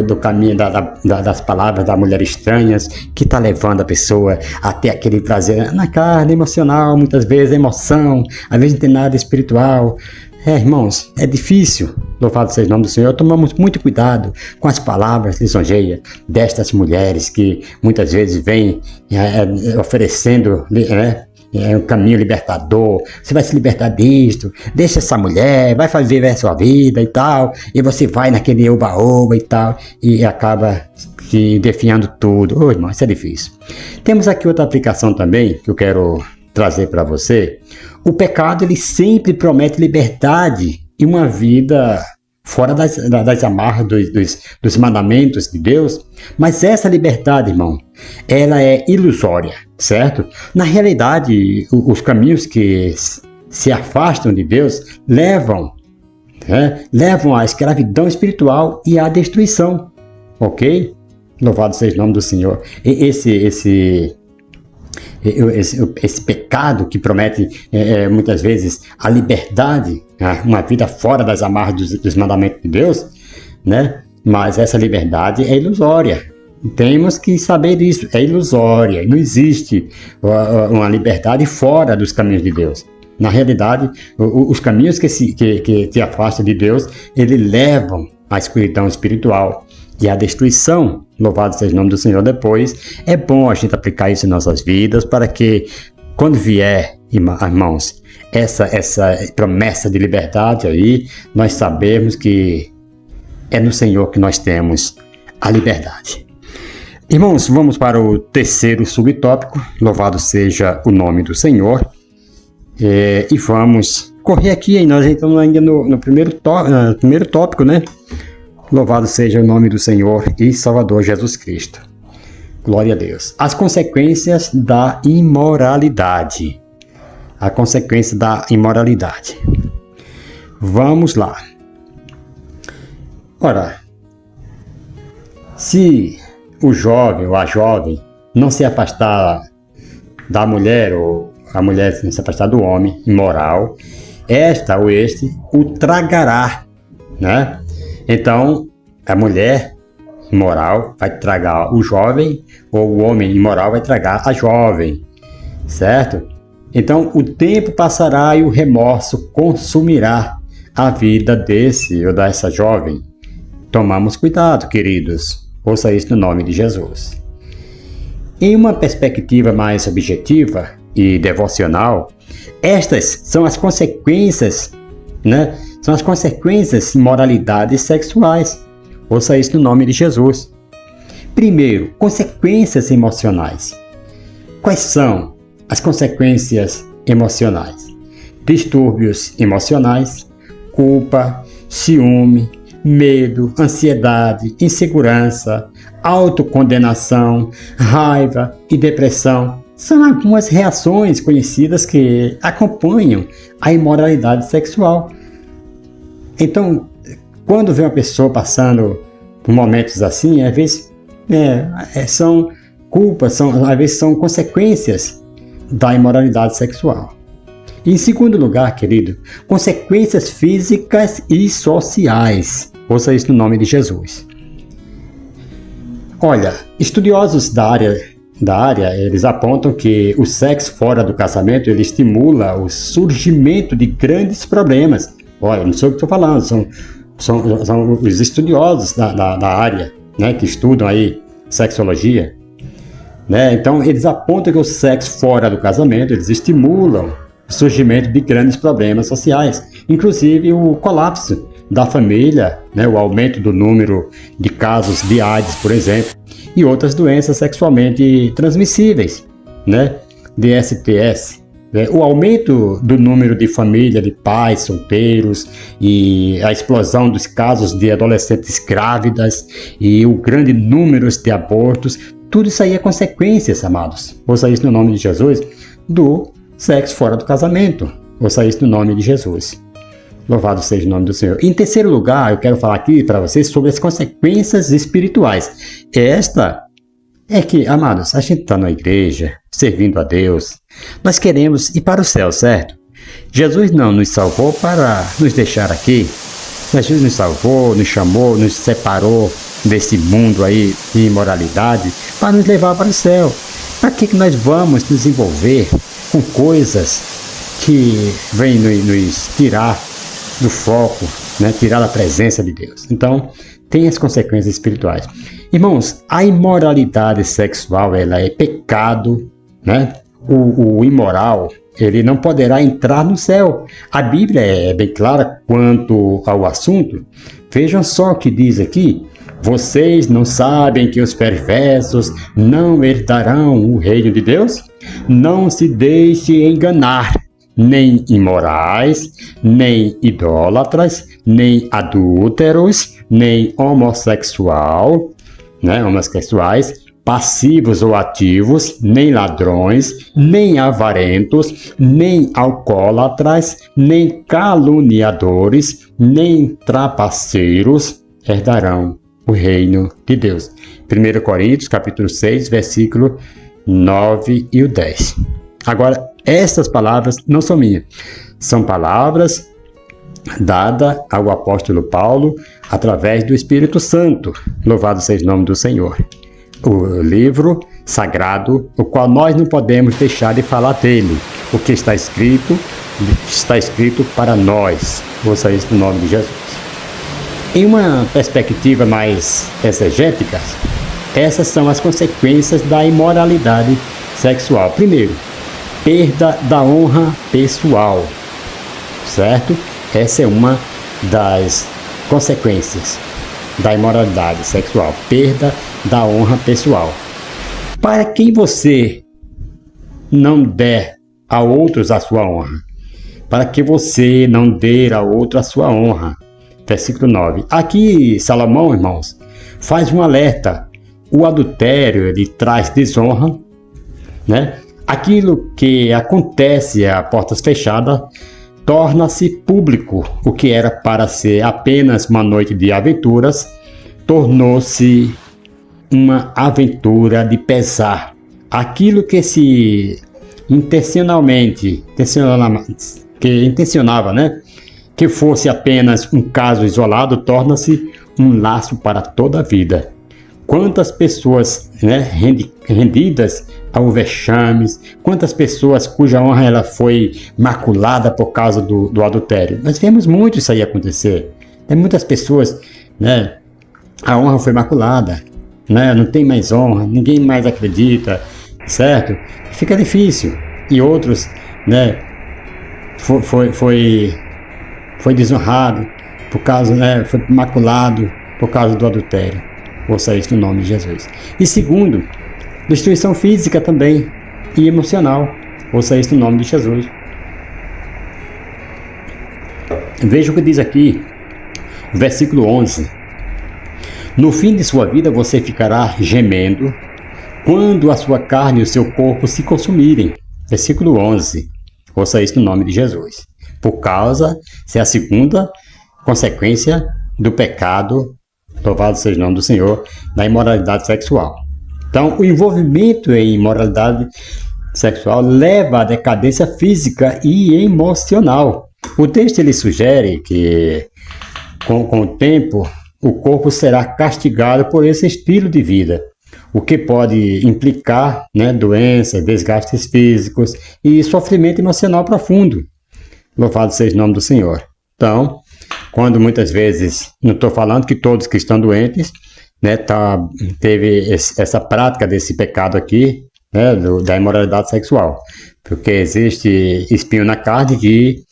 do caminho das palavras da mulher estranhas que está levando a pessoa a ter aquele prazer na carne, emocional, muitas vezes emoção, às vezes não tem nada espiritual. Irmãos, é difícil, louvado seja o nome do Senhor, tomamos muito cuidado com as palavras lisonjeias destas mulheres que muitas vezes vêm oferecendo um caminho libertador. Você vai se libertar disto, deixa essa mulher, vai viver a sua vida e tal, e você vai naquele oba-oba e tal, e acaba se definhando tudo. Ô, irmão, isso é difícil. Temos aqui outra aplicação também que eu quero trazer para você. O pecado, ele sempre promete liberdade e uma vida fora das amarras dos mandamentos de Deus, mas essa liberdade, irmão, ela é ilusória, certo? Na realidade, os caminhos que se afastam de Deus levam à escravidão espiritual e à destruição, ok? Louvado seja o nome do Senhor. Esse pecado que promete muitas vezes a liberdade, uma vida fora das amarras dos mandamentos de Deus, né? Mas essa liberdade é ilusória. Temos que saber disso, é ilusória. Não existe uma liberdade fora dos caminhos de Deus. Na realidade, os caminhos que te afastam de Deus, eles levam à escuridão espiritual e à destruição. Louvado seja o nome do Senhor. Depois, é bom a gente aplicar isso em nossas vidas para que, quando vier, irmãos, essa promessa de liberdade aí, nós sabemos que é no Senhor que nós temos a liberdade. Irmãos, vamos para o terceiro subtópico. Louvado seja o nome do Senhor. E vamos correr aqui, nós estamos ainda no primeiro tópico, né? Louvado seja o nome do Senhor e Salvador Jesus Cristo. Glória a Deus. As consequências da imoralidade. A consequência da imoralidade. Vamos lá. Ora, se o jovem ou a jovem não se afastar da mulher, ou a mulher não se afastar do homem imoral, esta ou este o tragará, né? Então, a mulher imoral vai tragar o jovem, ou o homem imoral vai tragar a jovem, certo? Então, o tempo passará e o remorso consumirá a vida desse ou dessa jovem. Tomamos cuidado, queridos. Ouça isso no nome de Jesus. Em uma perspectiva mais objetiva e devocional, estas são as consequências, né? São as consequências de imoralidades sexuais. Ouça isso no nome de Jesus. Primeiro, consequências emocionais. Quais são as consequências emocionais? Distúrbios emocionais, culpa, ciúme, medo, ansiedade, insegurança, autocondenação, raiva e depressão. São algumas reações conhecidas que acompanham a imoralidade sexual. Então, quando vê uma pessoa passando por momentos assim, às vezes são culpas, às vezes são consequências da imoralidade sexual. E, em segundo lugar, querido, consequências físicas e sociais. Ouça isso no nome de Jesus. Olha, estudiosos da área, eles apontam que o sexo fora do casamento, ele estimula o surgimento de grandes problemas. Olha, não sei o que estou falando, são os estudiosos da área, né, que estudam aí sexologia, né? Então, eles apontam que o sexo fora do casamento, eles estimulam o surgimento de grandes problemas sociais, inclusive o colapso da família, né, o aumento do número de casos de AIDS, por exemplo, e outras doenças sexualmente transmissíveis, né, de STS. O aumento do número de família de pais solteiros e a explosão dos casos de adolescentes grávidas e o grande número de abortos, tudo isso aí é consequências, amados. Ouça isso no nome de Jesus, do sexo fora do casamento. Ouça isso no nome de Jesus. Louvado seja o nome do Senhor. Em terceiro lugar, eu quero falar aqui para vocês sobre as consequências espirituais. Esta é que, amados, a gente está na igreja, servindo a Deus. Nós queremos ir para o céu, certo? Jesus não nos salvou para nos deixar aqui. Jesus nos salvou, nos chamou, nos separou desse mundo aí de imoralidade para nos levar para o céu. Para que nós vamos nos envolver com coisas que vêm nos tirar do foco, né? Tirar a presença de Deus. Então, tem as consequências espirituais. Irmãos, a imoralidade sexual, ela é pecado, né? O imoral, ele não poderá entrar no céu. A Bíblia é bem clara quanto ao assunto. Vejam só o que diz aqui. Vocês não sabem que os perversos não herdarão o reino de Deus? Não se deixe enganar. Nem imorais, nem idólatras, nem adúlteros, nem homossexuais, passivos ou ativos, nem ladrões, nem avarentos, nem alcoólatras, nem caluniadores, nem trapaceiros herdarão o reino de Deus. 1 Coríntios, capítulo 6, versículo 9 e o 10. Agora, estas palavras não são minhas, são palavras dadas ao apóstolo Paulo através do Espírito Santo. Louvado seja o nome do Senhor. O livro sagrado, o qual nós não podemos deixar de falar dele. O que está escrito para nós. Ouça isso no nome de Jesus. Em uma perspectiva mais exegética, essas são as consequências da imoralidade sexual. Primeiro, perda da honra pessoal, certo? Essa é uma das consequências da imoralidade sexual, perda da honra pessoal. Para quem você não der a outros a sua honra, para que você não dê a outro a sua honra. Versículo 9. Aqui Salomão, irmãos, faz um alerta. O adultério, ele traz desonra, né? Aquilo que acontece a portas fechadas torna-se público. O que era para ser apenas uma noite de aventuras tornou-se uma aventura de pesar. Aquilo que se intencionava, né? Que fosse apenas um caso isolado, torna-se um laço para toda a vida. Quantas pessoas, né, rendidas ao vexames, quantas pessoas cuja honra ela foi maculada por causa do adultério. Nós vemos muito isso aí acontecer. Muitas pessoas, né, a honra foi maculada, né, não tem mais honra, ninguém mais acredita, certo? Fica difícil. E outros, né, foi desonrado por causa, né, foi maculado por causa do adultério. Ouça isso no nome de Jesus. E segundo, destruição física também e emocional. Ouça isso no nome de Jesus. Veja o que diz aqui, versículo 11. No fim de sua vida você ficará gemendo quando a sua carne e o seu corpo se consumirem. Versículo 11. Ouça isso no nome de Jesus. Por causa, se é a segunda consequência do pecado, louvado seja o nome do Senhor, da imoralidade sexual. Então, o envolvimento em imoralidade sexual leva à decadência física e emocional. O texto ele sugere que, com o tempo, o corpo será castigado por esse estilo de vida, o que pode implicar, né, doenças, desgastes físicos e sofrimento emocional profundo. Louvado seja o nome do Senhor. Então, quando muitas vezes, não estou falando que todos que estão doentes, né, teve essa prática desse pecado aqui, né, da imoralidade sexual, porque existe espinho na carne que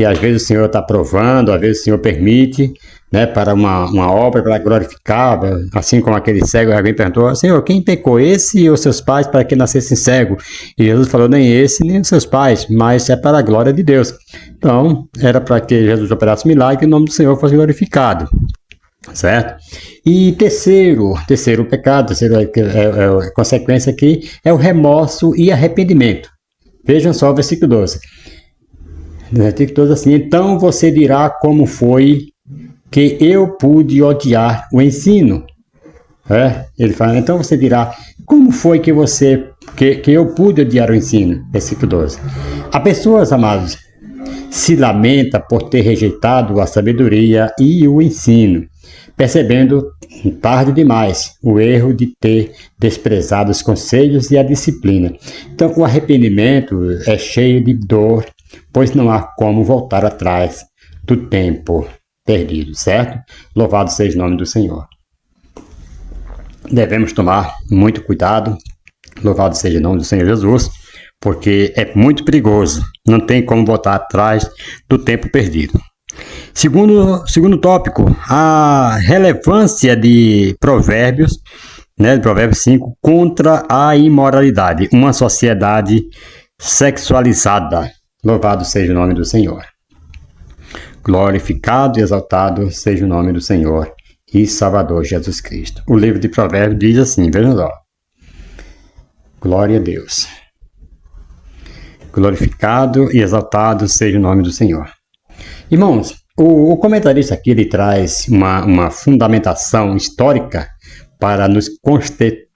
às vezes o Senhor está provando, às vezes o Senhor permite, né, para uma obra, para glorificar, assim como aquele cego, alguém perguntou, Senhor, quem pecou, esse ou seus pais para que nascessem cego? E Jesus falou, nem esse, nem os seus pais, mas é para a glória de Deus. Então, era para que Jesus operasse milagre e o nome do Senhor fosse glorificado, certo? E terceiro pecado, a consequência aqui, é o remorso e arrependimento. Vejam só o versículo 12. No versículo 12 assim, então você dirá como foi que eu pude odiar o ensino. Ele fala, então você dirá, como foi que eu pude odiar o ensino? Versículo 12. Há pessoas, amados, se lamenta por ter rejeitado a sabedoria e o ensino, percebendo tarde demais o erro de ter desprezado os conselhos e a disciplina. Então, o arrependimento é cheio de dor, pois não há como voltar atrás. do tempo perdido, certo? Louvado seja o nome do Senhor. Devemos tomar muito cuidado, louvado seja o nome do Senhor Jesus, porque é muito perigoso, não tem como voltar atrás do tempo perdido. Segundo tópico, a relevância de Provérbios, né, Provérbios 5, contra a imoralidade, uma sociedade sexualizada. Louvado seja o nome do Senhor. Glorificado e exaltado seja o nome do Senhor e Salvador Jesus Cristo. O livro de Provérbios diz assim, vejam só. Glória a Deus. Glorificado e exaltado seja o nome do Senhor. Irmãos, o comentarista aqui ele traz uma fundamentação histórica para nos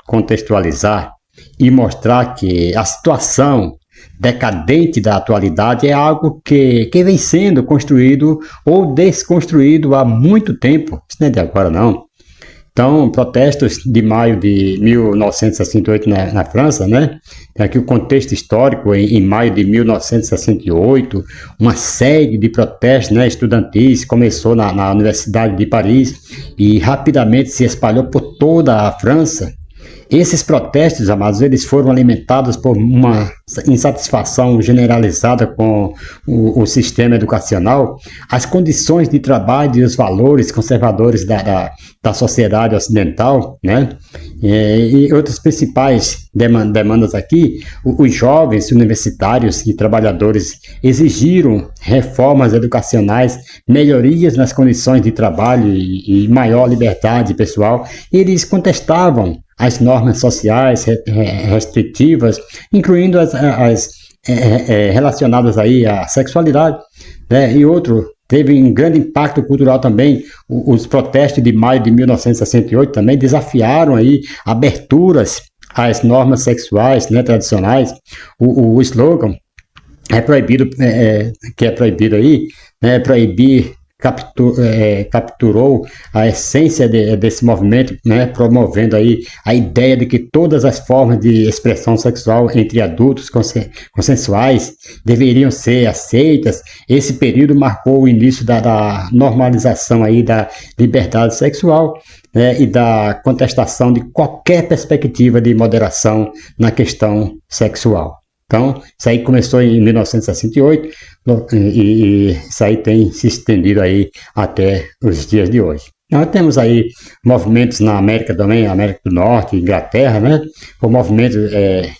contextualizar e mostrar que a situação decadente da atualidade é algo que vem sendo construído ou desconstruído há muito tempo. Isso não é de agora, não. Então, protestos de maio de 1968 na França, né? Tem aqui o contexto histórico, em maio de 1968, uma série de protestos, né, estudantis começou na Universidade de Paris e rapidamente se espalhou por toda a França. Esses protestos, amados, eles foram alimentados por uma insatisfação generalizada com o sistema educacional, as condições de trabalho e os valores conservadores da sociedade ocidental, né? E outras principais demandas aqui, os jovens universitários e trabalhadores exigiram reformas educacionais, melhorias nas condições de trabalho e maior liberdade pessoal. Eles contestavam as normas sociais restritivas, incluindo as relacionadas aí à sexualidade, né? E outro, teve um grande impacto cultural também. Os protestos de maio de 1968 também desafiaram aí aberturas às normas sexuais, né, tradicionais. O slogan que é proibido aí, né, proibir capturou a essência desse movimento, né, promovendo aí a ideia de que todas as formas de expressão sexual entre adultos consensuais deveriam ser aceitas. Esse período marcou o início da normalização aí da liberdade sexual, né, e da contestação de qualquer perspectiva de moderação na questão sexual. Então, isso aí começou em 1968 e isso aí tem se estendido aí até os dias de hoje. Nós temos aí movimentos na América também, América do Norte, Inglaterra, né? O movimento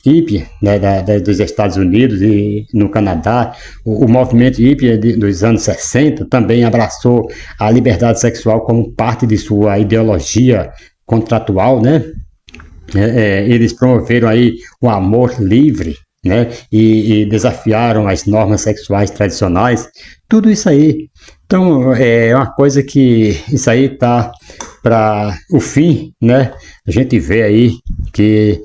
hippie, né, dos Estados Unidos e no Canadá. O movimento hippie dos anos 60 também abraçou a liberdade sexual como parte de sua ideologia contratual, né? Eles promoveram aí o amor livre, né? E desafiaram as normas sexuais tradicionais, tudo isso aí. Então, é uma coisa que isso aí está para o fim, né? A gente vê aí que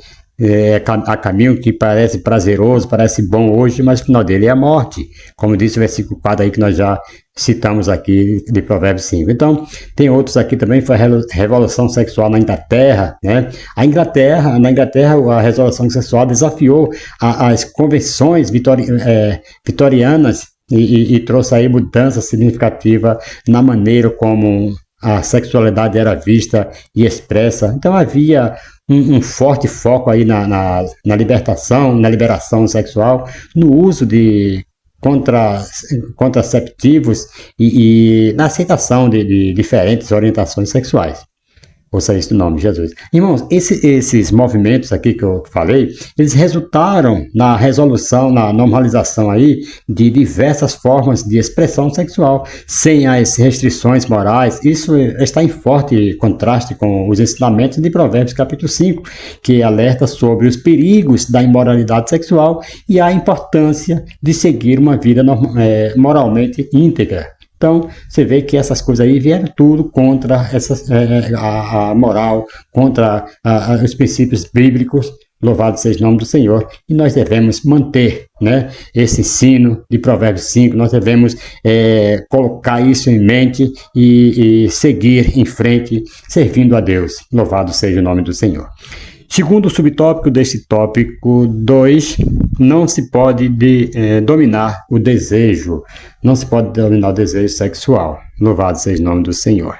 há caminho que parece prazeroso, parece bom hoje, mas o final dele é a morte, como disse o versículo 4 aí que nós já citamos aqui de Provérbios 5. Então, tem outros aqui também, foi a Revolução Sexual na Inglaterra, né? Na Inglaterra, a Revolução Sexual desafiou as convenções vitorianas e trouxe aí mudança significativa na maneira como a sexualidade era vista e expressa. Então, havia um forte foco aí na liberação sexual, no uso de contraceptivos e na aceitação de diferentes orientações sexuais. Ouça isso no nome de Jesus. Irmãos, esses movimentos aqui que eu falei, eles resultaram na resolução, na normalização aí de diversas formas de expressão sexual, sem as restrições morais. Isso está em forte contraste com os ensinamentos de Provérbios capítulo 5, que alerta sobre os perigos da imoralidade sexual e a importância de seguir uma vida moralmente íntegra. Então, você vê que essas coisas aí vieram tudo contra a moral, contra os princípios bíblicos. Louvado seja o nome do Senhor. E nós devemos manter, né, esse ensino de Provérbios 5, nós devemos colocar isso em mente e seguir em frente, servindo a Deus. Louvado seja o nome do Senhor. Segundo o subtópico deste tópico 2, não se pode dominar o desejo, não se pode dominar o desejo sexual. Louvado seja o nome do Senhor.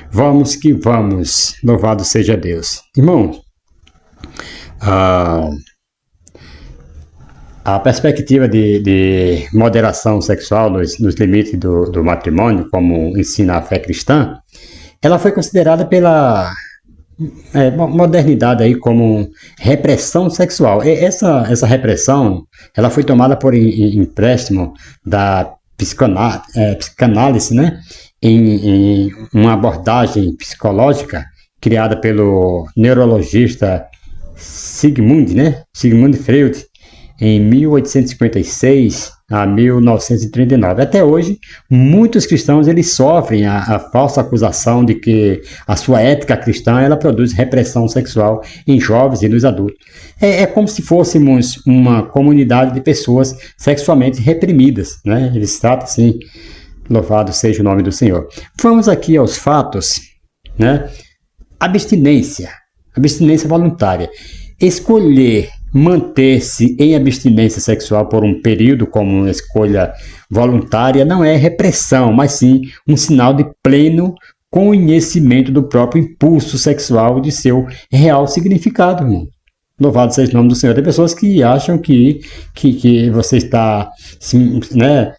Vamos que vamos, louvado seja Deus. Irmãos, a perspectiva de moderação sexual nos limites do matrimônio, como ensina a fé cristã, ela foi considerada pela modernidade aí como repressão sexual. E essa repressão, ela foi tomada por empréstimo da psicanálise, né? Em uma abordagem psicológica criada pelo neurologista Sigmund Freud, em 1856 a 1939. Até hoje, muitos cristãos eles sofrem a falsa acusação de que a sua ética cristã ela produz repressão sexual em jovens e nos adultos. É como se fôssemos uma comunidade de pessoas sexualmente reprimidas, né? Eles tratam assim, louvado seja o nome do Senhor. Vamos aqui aos fatos, né? Abstinência voluntária. Escolher manter-se em abstinência sexual por um período como uma escolha voluntária não é repressão, mas sim um sinal de pleno conhecimento do próprio impulso sexual e de seu real significado, irmão. Louvado seja o nome do Senhor. Tem pessoas que acham que você está, né,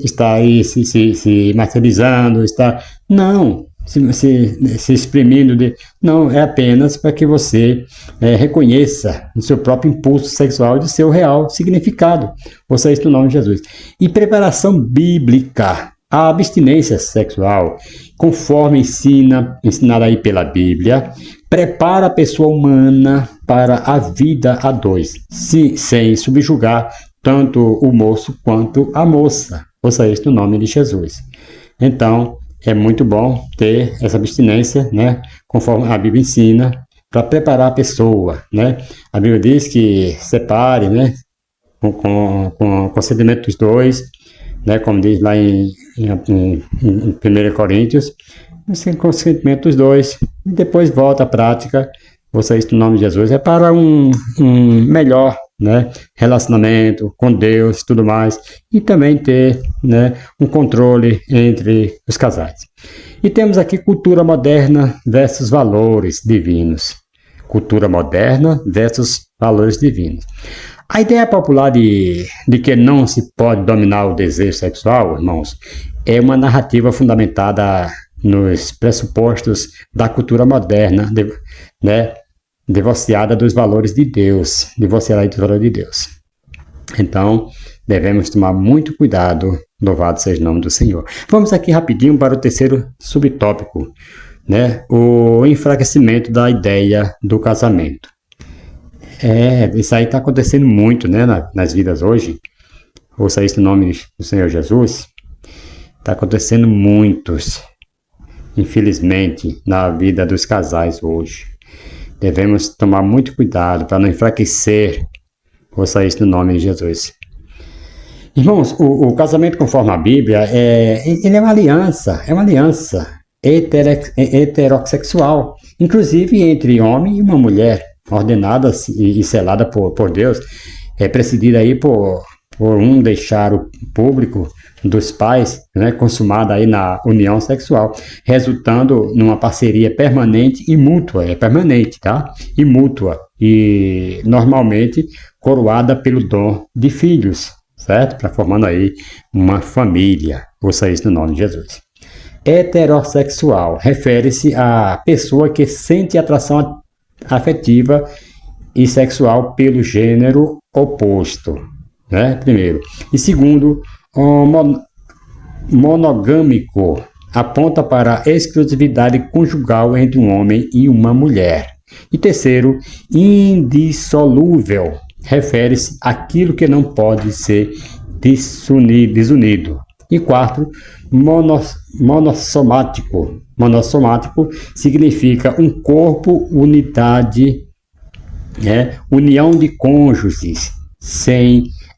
está aí se martirizando, está... Não. Se exprimindo não, é apenas para que você reconheça o seu próprio impulso sexual e de seu real significado. Ouça isso no nome de Jesus. E preparação bíblica. A abstinência sexual, conforme ensinada aí pela Bíblia, prepara a pessoa humana para a vida a dois, sem subjugar tanto o moço quanto a moça. Ouça isso no nome de Jesus. Então, é muito bom ter essa abstinência, né, conforme a Bíblia ensina, para preparar a pessoa, né? A Bíblia diz que separe, né, com consentimento dos dois, né, como diz lá em 1 Coríntios, com consentimento dos dois, e depois volta à prática, você isso no nome de Jesus, é para um melhor, né, relacionamento com Deus e tudo mais, e também ter, né, um controle entre os casais. E temos aqui cultura moderna versus valores divinos. Cultura moderna versus valores divinos. A ideia popular de que não se pode dominar o desejo sexual, irmãos, é uma narrativa fundamentada nos pressupostos da cultura moderna, né, divorciada dos valores de Deus, Então, devemos tomar muito cuidado, louvado seja o nome do Senhor. Vamos aqui rapidinho para o terceiro subtópico, né? O enfraquecimento da ideia do casamento. Isso aí está acontecendo muito, né, nas vidas hoje. Ouça isso no nome do Senhor Jesus. Está acontecendo muitos, infelizmente, na vida dos casais hoje. Devemos tomar muito cuidado para não enfraquecer. Ouça isso no nome de Jesus. Irmãos, o casamento conforme a Bíblia, ele é uma aliança heterossexual, inclusive entre homem e uma mulher, ordenada e selada por Deus, precedida aí por deixar o público dos pais, né, consumada aí na união sexual, resultando numa parceria permanente e mútua, permanente, tá? E mútua, e normalmente coroada pelo dom de filhos, certo? Para formando aí uma família. Ouça isso no nome de Jesus. Heterossexual refere-se à pessoa que sente atração afetiva e sexual pelo gênero oposto, né? Primeiro. E segundo, monogâmico aponta para a exclusividade conjugal entre um homem e uma mulher. E terceiro, indissolúvel refere-se àquilo que não pode ser desunido. E quarto, monossomático. Monossomático significa um corpo, unidade, união de cônjuges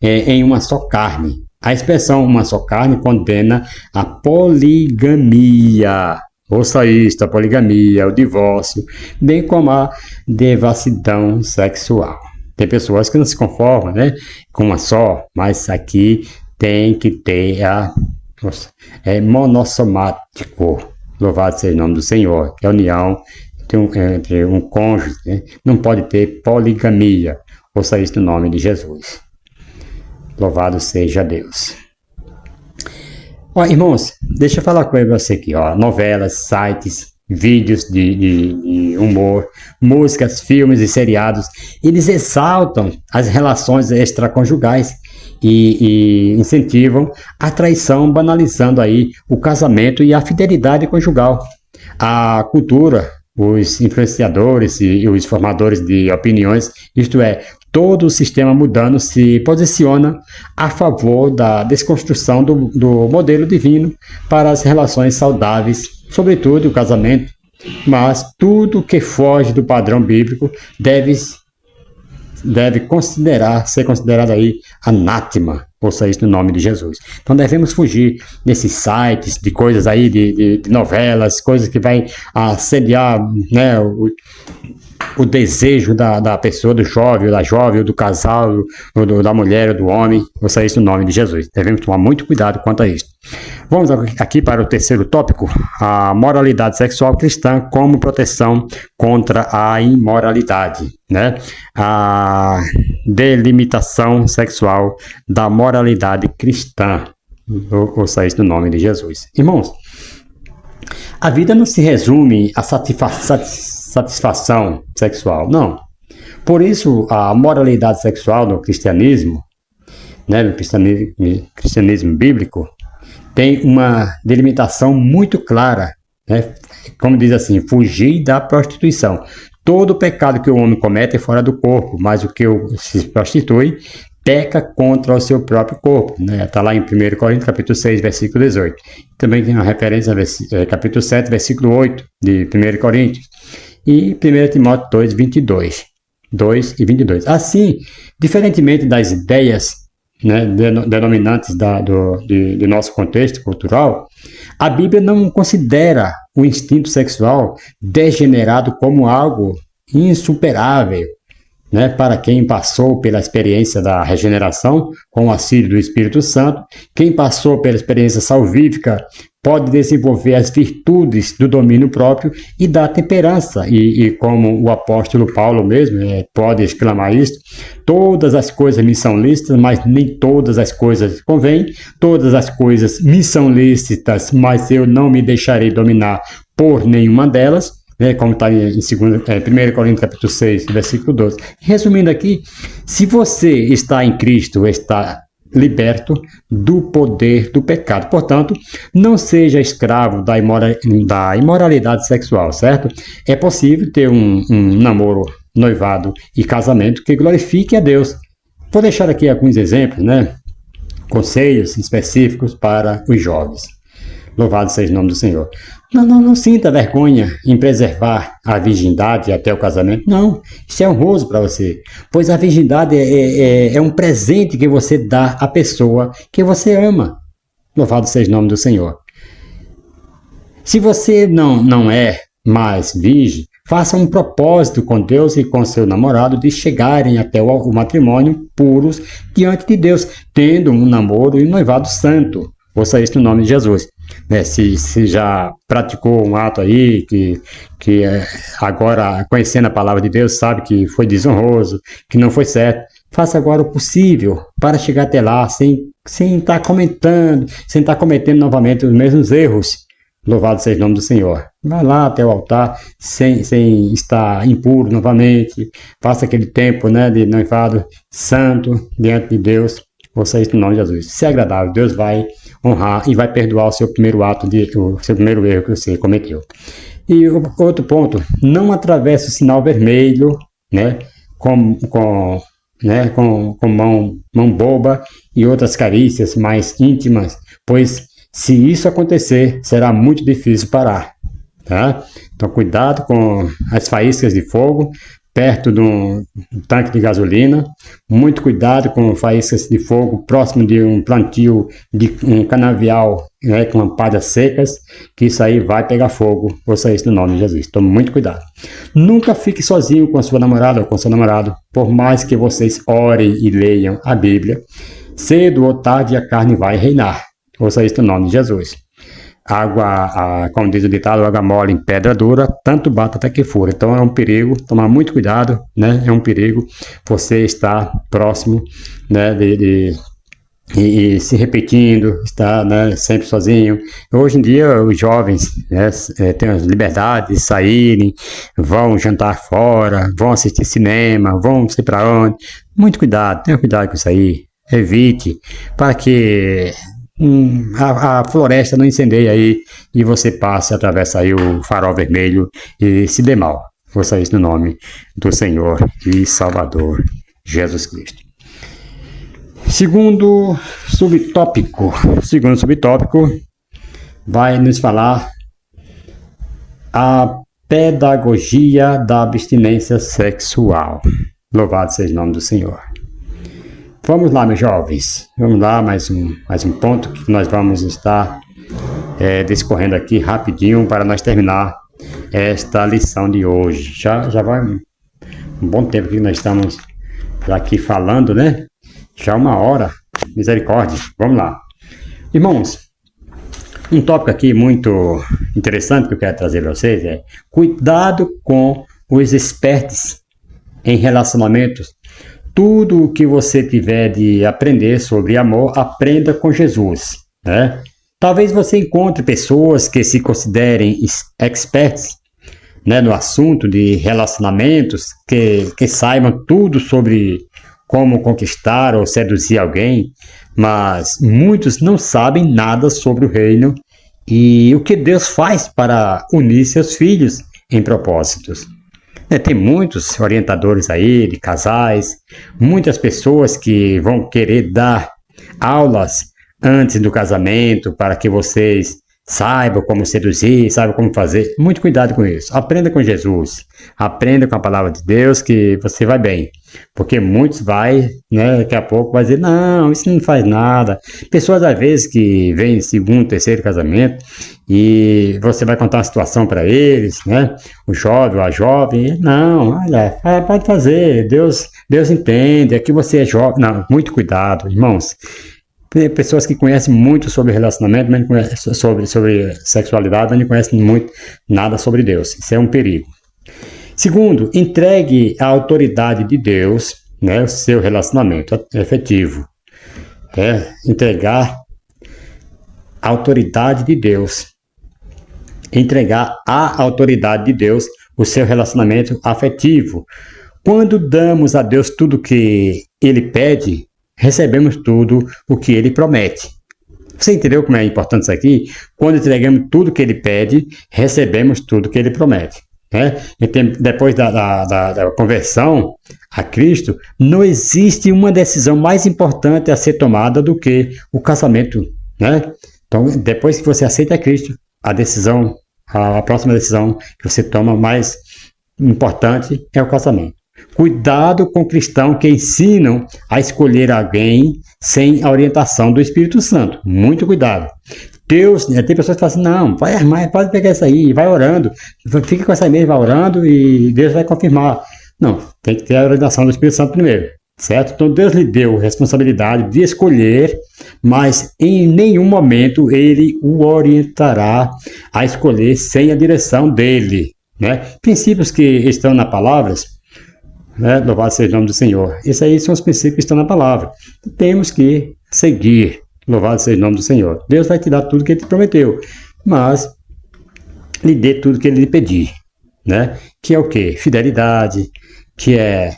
em uma só carne. A expressão uma só carne condena a poligamia. Ouça isto, a poligamia, o divórcio, bem como a devassidão sexual. Tem pessoas que não se conformam, né, com uma só, mas aqui tem que ter é monossomático. Louvado seja o nome do Senhor, que é a união entre um cônjuge, né? Não pode ter poligamia. Ouça isso no nome de Jesus. Louvado seja Deus. Ó, irmãos, deixa eu falar com você aqui, ó. Novelas, sites, vídeos de humor, músicas, filmes e seriados, eles exaltam as relações extraconjugais e incentivam a traição, banalizando aí o casamento e a fidelidade conjugal. A cultura, os influenciadores e os formadores de opiniões, isto é, todo o sistema mundano se posiciona a favor da desconstrução do modelo divino para as relações saudáveis, sobretudo o casamento, mas tudo que foge do padrão bíblico deve ser considerado aí anátema, ouça isso no nome de Jesus. Então devemos fugir desses sites, de coisas aí, de novelas, coisas que vai assediar, né, o desejo da pessoa, do jovem, ou da jovem, ou do casal, ou da mulher, ou do homem, ouça isso no nome de Jesus. Devemos tomar muito cuidado quanto a isso. Vamos aqui para o terceiro tópico, a moralidade sexual cristã como proteção contra a imoralidade, né? A delimitação sexual da moralidade cristã, ouça isso no nome de Jesus. Irmãos, a vida não se resume a satisfação sexual, não. Por isso, a moralidade sexual no cristianismo, né, no cristianismo bíblico, tem uma delimitação muito clara, né? Como diz assim, fugir da prostituição. Todo pecado que o homem comete é fora do corpo, mas o que se prostitui peca contra o seu próprio corpo, né? Está lá em 1 Coríntios, capítulo 6, versículo 18. Também tem uma referência a capítulo 7, versículo 8 de 1 Coríntios. E 1 Timóteo 2, 22. 2 e 22. Assim, diferentemente das ideias, né, denominantes do nosso contexto cultural, a Bíblia não considera o instinto sexual degenerado como algo insuperável, né, para quem passou pela experiência da regeneração com o auxílio do Espírito Santo. Quem passou pela experiência salvífica pode desenvolver as virtudes do domínio próprio e da temperança. E como o apóstolo Paulo mesmo pode exclamar isso: todas as coisas me são lícitas, mas nem todas as coisas convêm. Todas as coisas me são lícitas, mas eu não me deixarei dominar por nenhuma delas. Como está em 1 Coríntios capítulo 6, versículo 12. Resumindo aqui, se você está em Cristo, está liberto do poder do pecado. Portanto, não seja escravo da imoralidade sexual, certo? É possível ter um namoro, noivado e casamento que glorifique a Deus. Vou deixar aqui alguns exemplos, né? Conselhos específicos para os jovens. Louvado seja o nome do Senhor. Não sinta vergonha em preservar a virgindade até o casamento. Não, isso é honroso para você. Pois a virgindade é um presente que você dá à pessoa que você ama. Louvado seja o nome do Senhor. Se você não é mais virgem, faça um propósito com Deus e com seu namorado de chegarem até o matrimônio puros diante de Deus, tendo um namoro e um noivado santo. Ouça isso no nome de Jesus. Se já praticou um ato aí que agora, conhecendo a palavra de Deus, sabe que foi desonroso, que não foi certo, faça agora o possível para chegar até lá sem estar cometendo novamente os mesmos erros. Louvado seja o nome do Senhor. Vá lá até o altar sem estar impuro novamente. Faça aquele tempo, né, de noivado santo diante de Deus. Ouça isso no nome de Jesus. Se é agradável, Deus vai honrar e vai perdoar o seu primeiro seu primeiro erro que você cometeu. E outro ponto, não atravesse o sinal vermelho, né, com mão boba e outras carícias mais íntimas, pois se isso acontecer, será muito difícil parar. Tá? Então, cuidado com as faíscas de fogo, perto de um tanque de gasolina. Muito cuidado com faíscas de fogo próximo de um plantio de um canavial, né, com palhas secas, que isso aí vai pegar fogo. Ouça isso no nome de Jesus. Tome muito cuidado. Nunca fique sozinho com a sua namorada ou com seu namorado, por mais que vocês orem e leiam a Bíblia. Cedo ou tarde a carne vai reinar. Ouça isso no nome de Jesus. Como diz o ditado, água mole em pedra dura, tanto bate até que fura. Então é um perigo, tomar muito cuidado, né? É um perigo você estar próximo, né, e se repetindo, estar, né, sempre sozinho. Hoje em dia os jovens, né, têm a liberdade de saírem, vão jantar fora, vão assistir cinema, vão não sei para onde. Muito cuidado, tenha cuidado com isso aí. Evite, para que a floresta não incendeie aí e você passe, atravessa aí o farol vermelho e se dê mal. Ouça isso no nome do Senhor e Salvador Jesus Cristo. Segundo subtópico vai nos falar a pedagogia da abstinência sexual. Louvado seja o nome do Senhor. Vamos lá, meus jovens. Vamos lá, mais um ponto que nós vamos estar discorrendo aqui rapidinho para nós terminar esta lição de hoje. Já vai um bom tempo que nós estamos aqui falando, né? Já 1 hora. Misericórdia. Vamos lá. Irmãos, um tópico aqui muito interessante que eu quero trazer para vocês é cuidado com os espertos em relacionamentos. Tudo o que você tiver de aprender sobre amor, aprenda com Jesus, né? Talvez você encontre pessoas que se considerem experts, né, no assunto de relacionamentos, que saibam tudo sobre como conquistar ou seduzir alguém, mas muitos não sabem nada sobre o reino e o que Deus faz para unir seus filhos em propósitos. Tem muitos orientadores aí de casais, muitas pessoas que vão querer dar aulas antes do casamento para que vocês saibam como seduzir, saibam como fazer. Muito cuidado com isso. Aprenda com Jesus, aprenda com a palavra de Deus que você vai bem. Porque muitos né, daqui a pouco vai dizer, não, isso não faz nada. Pessoas às vezes que vêm em 2º, 3º casamento e você vai contar uma situação para eles, né? O jovem ou a jovem, não, olha, pode fazer, Deus entende, é que você é jovem. Não, muito cuidado, irmãos. Tem pessoas que conhecem muito sobre relacionamento, mas não conhecem sobre sexualidade, mas não conhecem muito nada sobre Deus. Isso é um perigo. Segundo, entregue à autoridade de Deus, né, o seu relacionamento efetivo. Entregar à autoridade de Deus. Entregar à autoridade de Deus o seu relacionamento afetivo. Quando damos a Deus tudo que Ele pede, recebemos tudo o que Ele promete. Você entendeu como é importante isso aqui? Quando entregamos tudo que Ele pede, recebemos tudo que Ele promete. Depois da conversão a Cristo, não existe uma decisão mais importante a ser tomada do que o casamento, né? Então, depois que você aceita Cristo, a próxima decisão que você toma mais importante é o casamento. Cuidado com cristãos que ensinam a escolher alguém sem a orientação do Espírito Santo. Muito cuidado. Deus, tem pessoas que falam assim, não, pode pegar isso aí, vai orando, fica com essa e-mail, vai orando e Deus vai confirmar. Não, tem que ter a orientação do Espírito Santo primeiro, certo? Então Deus lhe deu a responsabilidade de escolher, mas em nenhum momento Ele o orientará a escolher sem a direção dele, né? Princípios que estão na palavra, né? Louvado seja o nome do Senhor. Esses aí são os princípios que estão na palavra. Temos que seguir. Louvado seja o nome do Senhor. Deus vai te dar tudo que Ele te prometeu, mas lhe dê tudo que Ele lhe pedir, né? Que é o quê? Fidelidade, que é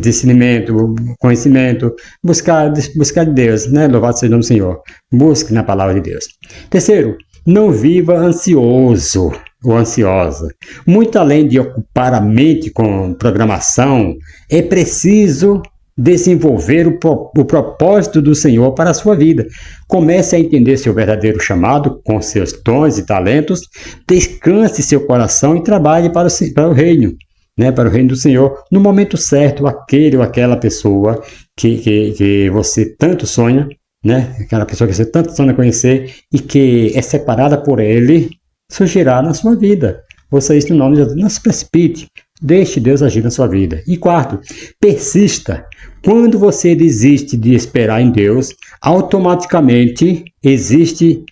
discernimento, conhecimento, buscar de Deus, né? Louvado seja o nome do Senhor. Busque na palavra de Deus. Terceiro, não viva ansioso ou ansiosa. Muito além de ocupar a mente com programação, é preciso desenvolver o propósito do Senhor para a sua vida. Comece a entender seu verdadeiro chamado com seus dons e talentos, descanse seu coração e trabalhe para o reino. né, para o reino do Senhor, no momento certo, aquele ou aquela pessoa que você tanto sonha, né, aquela pessoa que você tanto sonha conhecer e que é separada por Ele, surgirá na sua vida. Ouça isso no nome de Jesus. Não se precipite. Deixe Deus agir na sua vida. E quarto, persista. Quando você desiste de esperar em Deus, automaticamente insiste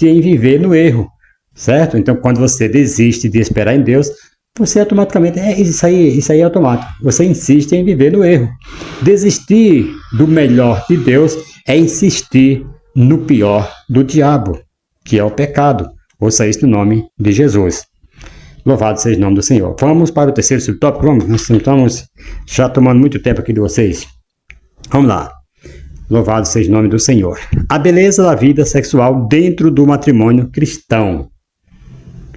em viver no erro. Certo? Então, quando você desiste de esperar em Deus, você automaticamente, isso aí é automático. Você insiste em viver no erro. Desistir do melhor de Deus é insistir no pior do diabo, que é o pecado. Ouça isso no nome de Jesus. Louvado seja o nome do Senhor. Vamos para o terceiro subtópico. Vamos, nós estamos já tomando muito tempo aqui de vocês. Vamos lá. Louvado seja o nome do Senhor. A beleza da vida sexual dentro do matrimônio cristão.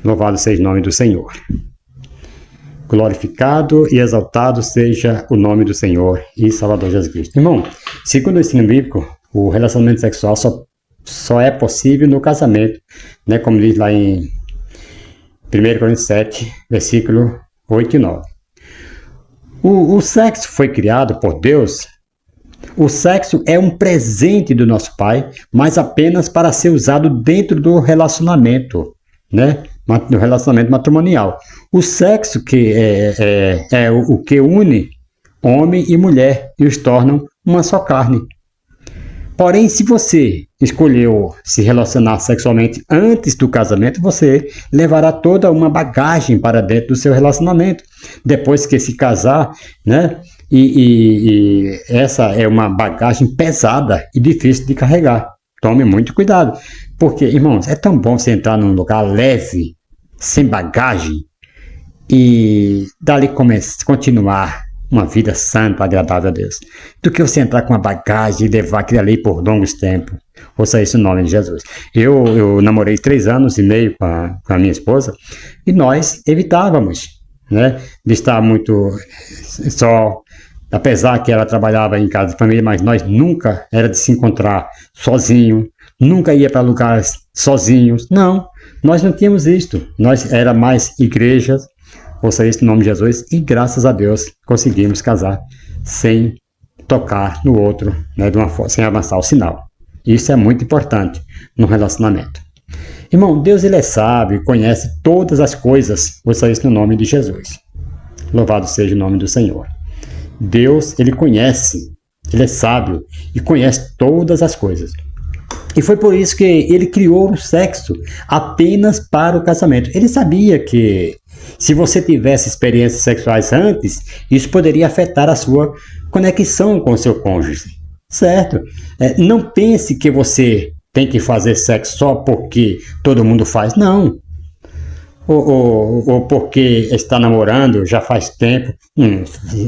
Louvado seja o nome do Senhor. Glorificado e exaltado seja o nome do Senhor e Salvador Jesus Cristo. Irmão, segundo o ensino bíblico, o relacionamento sexual só é possível no casamento, né? Como diz lá em 1 Coríntios 7, versículo 8 e 9. O sexo foi criado por Deus. O sexo é um presente do nosso Pai, mas apenas para ser usado dentro do relacionamento, né? Do relacionamento matrimonial. O sexo que é o que une homem e mulher e os tornam uma só carne. Porém, se você escolheu se relacionar sexualmente antes do casamento, você levará toda uma bagagem para dentro do seu relacionamento. Depois que se casar, né? E essa é uma bagagem pesada e difícil de carregar. Tome muito cuidado. Porque, irmãos, é tão bom você entrar num lugar leve, sem bagagem, e dali continuar uma vida santa, agradável a Deus, do que você entrar com uma bagagem e levar aquilo ali por longos tempos. Ouça isso no nome de Jesus. Eu namorei 3 anos e meio com a minha esposa e nós evitávamos, né, de estar muito só, apesar que ela trabalhava em casa de família, mas nós nunca era de se encontrar sozinho, nunca ia para lugares sozinhos. Não, nós não tínhamos isto. Nós era mais igrejas. Ouça isso no nome de Jesus, e graças a Deus conseguimos casar sem tocar no outro, né, sem avançar o sinal. Isso é muito importante no relacionamento. Irmão, Deus ele é sábio, conhece todas as coisas. Ouça isso no nome de Jesus. Louvado seja o nome do Senhor. Deus ele conhece, ele é sábio e conhece todas as coisas. E foi por isso que ele criou o sexo apenas para o casamento. Ele sabia que se você tivesse experiências sexuais antes, isso poderia afetar a sua conexão com o seu cônjuge, certo? Não pense que você tem que fazer sexo só porque todo mundo faz, não. Ou porque está namorando já faz tempo.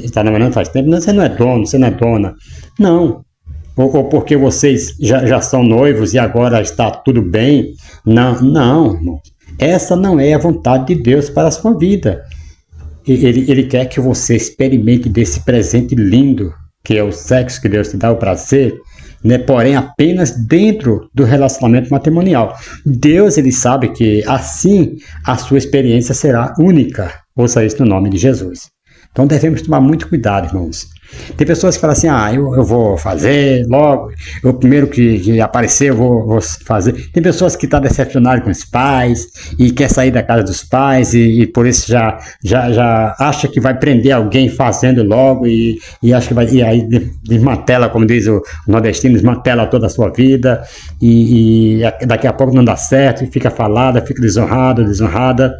Está namorando faz tempo, você não é dono, você não é dona. Não. Ou porque vocês já são noivos e agora está tudo bem. Não, irmão. Essa não é a vontade de Deus para a sua vida. Ele quer que você experimente desse presente lindo, que é o sexo, que Deus te dá o prazer, né? Porém apenas dentro do relacionamento matrimonial. Deus ele sabe que assim a sua experiência será única. Ouça isso no nome de Jesus. Então devemos tomar muito cuidado, irmãos. Tem pessoas que falam assim, eu vou fazer logo, o primeiro que aparecer eu vou fazer. Tem pessoas que estão decepcionadas com os pais e quer sair da casa dos pais e por isso já acha que vai prender alguém fazendo logo e acha que vai, e aí desmantela, como diz o nordestino, desmantela toda a sua vida e daqui a pouco não dá certo, e fica falada, fica desonrada.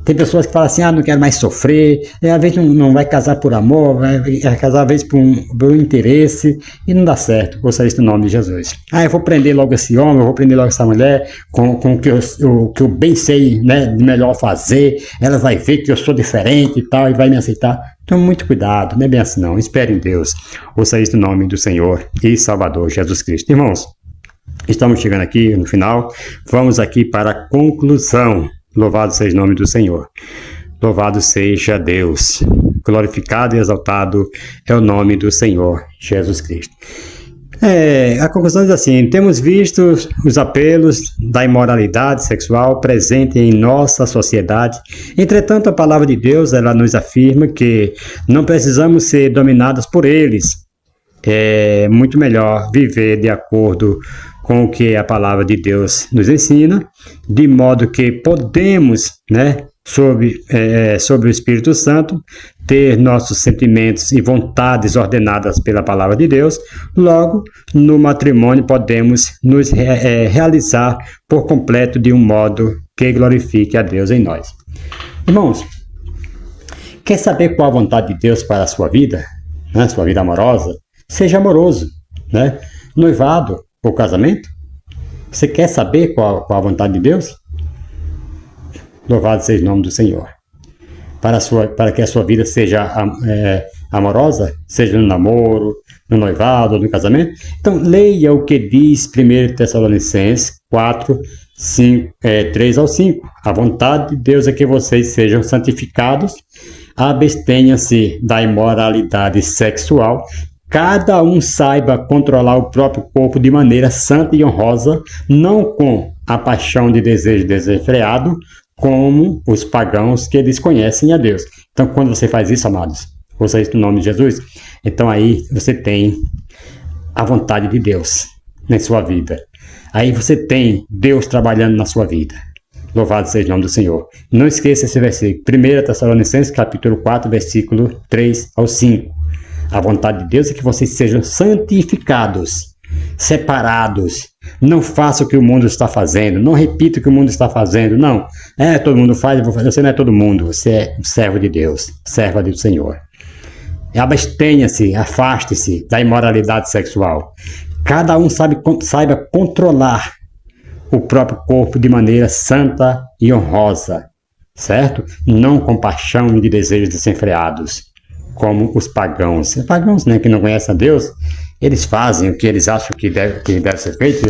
Tem pessoas que falam assim, não quero mais sofrer, às vezes não vai casar por amor, vai casar às vezes por um interesse, e não dá certo. Ouça isso no nome de Jesus. Eu vou prender logo esse homem, eu vou prender logo essa mulher, com o que eu bem sei, né, de melhor fazer, ela vai ver que eu sou diferente e tal, e vai me aceitar. Tome muito cuidado, não é bem assim não, espere em Deus. Ouça isso no nome do Senhor e Salvador Jesus Cristo. Irmãos, estamos chegando aqui no final, vamos aqui para a conclusão. Louvado seja o nome do Senhor. Louvado seja Deus. Glorificado e exaltado é o nome do Senhor Jesus Cristo. A conclusão diz assim: temos visto os apelos da imoralidade sexual presente em nossa sociedade. Entretanto, a palavra de Deus, ela nos afirma que não precisamos ser dominados por eles. É muito melhor viver de acordo com o que a palavra de Deus nos ensina, de modo que podemos, sob o Espírito Santo, ter nossos sentimentos e vontades ordenadas pela palavra de Deus. Logo, no matrimônio podemos nos realizar por completo de um modo que glorifique a Deus em nós. Irmãos, quer saber qual a vontade de Deus para a sua vida? Sua vida amorosa? Seja amoroso, noivado ou casamento? Você quer saber qual a vontade de Deus? Louvado seja o nome do Senhor. Para que a sua vida seja amorosa, seja no namoro, no noivado ou no casamento. Então, leia o que diz 1 Tessalonicenses 4, 3 ao 5. A vontade de Deus é que vocês sejam santificados, abstenham-se da imoralidade sexual, cada um saiba controlar o próprio corpo de maneira santa e honrosa, não com a paixão de desejo desenfreado, como os pagãos que desconhecem a Deus. Então, quando você faz isso, amados, ouça isso no nome de Jesus, então aí você tem a vontade de Deus na sua vida. Aí você tem Deus trabalhando na sua vida. Louvado seja o nome do Senhor. Não esqueça esse versículo. 1 Tessalonicenses, capítulo 4, versículo 3 ao 5. A vontade de Deus é que vocês sejam santificados, separados. Não faça o que o mundo está fazendo. Não repita o que o mundo está fazendo. Não. Todo mundo faz, eu vou fazer. Você não é todo mundo. Você é um servo de Deus, serva do Senhor. Abstenha-se, afaste-se da imoralidade sexual. Cada um saiba controlar o próprio corpo de maneira santa e honrosa, certo? Não com paixão e de desejos desenfreados, como os pagãos. Os pagãos, que não conhecem a Deus, eles fazem o que eles acham que deve ser feito.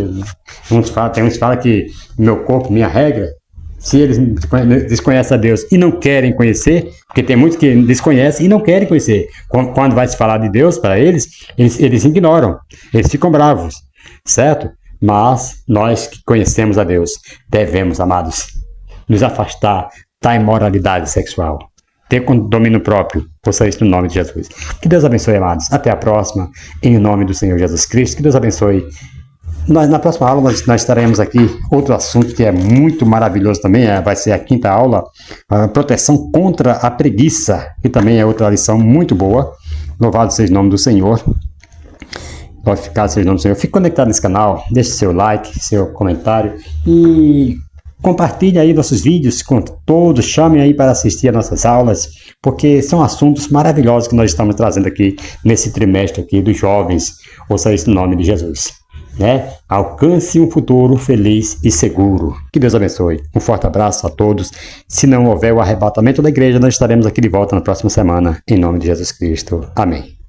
Tem uns que falam que meu corpo, minha regra. Se eles desconhecem a Deus e não querem conhecer, porque tem muitos que desconhecem e não querem conhecer. Quando vai se falar de Deus para eles ignoram, eles ficam bravos, certo? Mas nós que conhecemos a Deus, devemos, amados, nos afastar da imoralidade sexual. Ter domínio próprio. Ouça isso no nome de Jesus. Que Deus abençoe, amados. Até a próxima, em nome do Senhor Jesus Cristo. Que Deus abençoe. Na próxima aula nós estaremos aqui outro assunto que é muito maravilhoso também, vai ser a 5ª aula, a proteção contra a preguiça, que também é outra lição muito boa. Louvado seja o nome do Senhor. Glorificado seja o nome do Senhor. Fique conectado nesse canal, deixe seu like, seu comentário e compartilhe aí nossos vídeos com todos, chamem aí para assistir a nossas aulas, porque são assuntos maravilhosos que nós estamos trazendo aqui nesse trimestre aqui dos jovens. Ouça isso no nome de Jesus. Alcance um futuro feliz e seguro. Que Deus abençoe. Um forte abraço a todos. Se não houver o arrebatamento da igreja, nós estaremos aqui de volta na próxima semana, em nome de Jesus Cristo. Amém.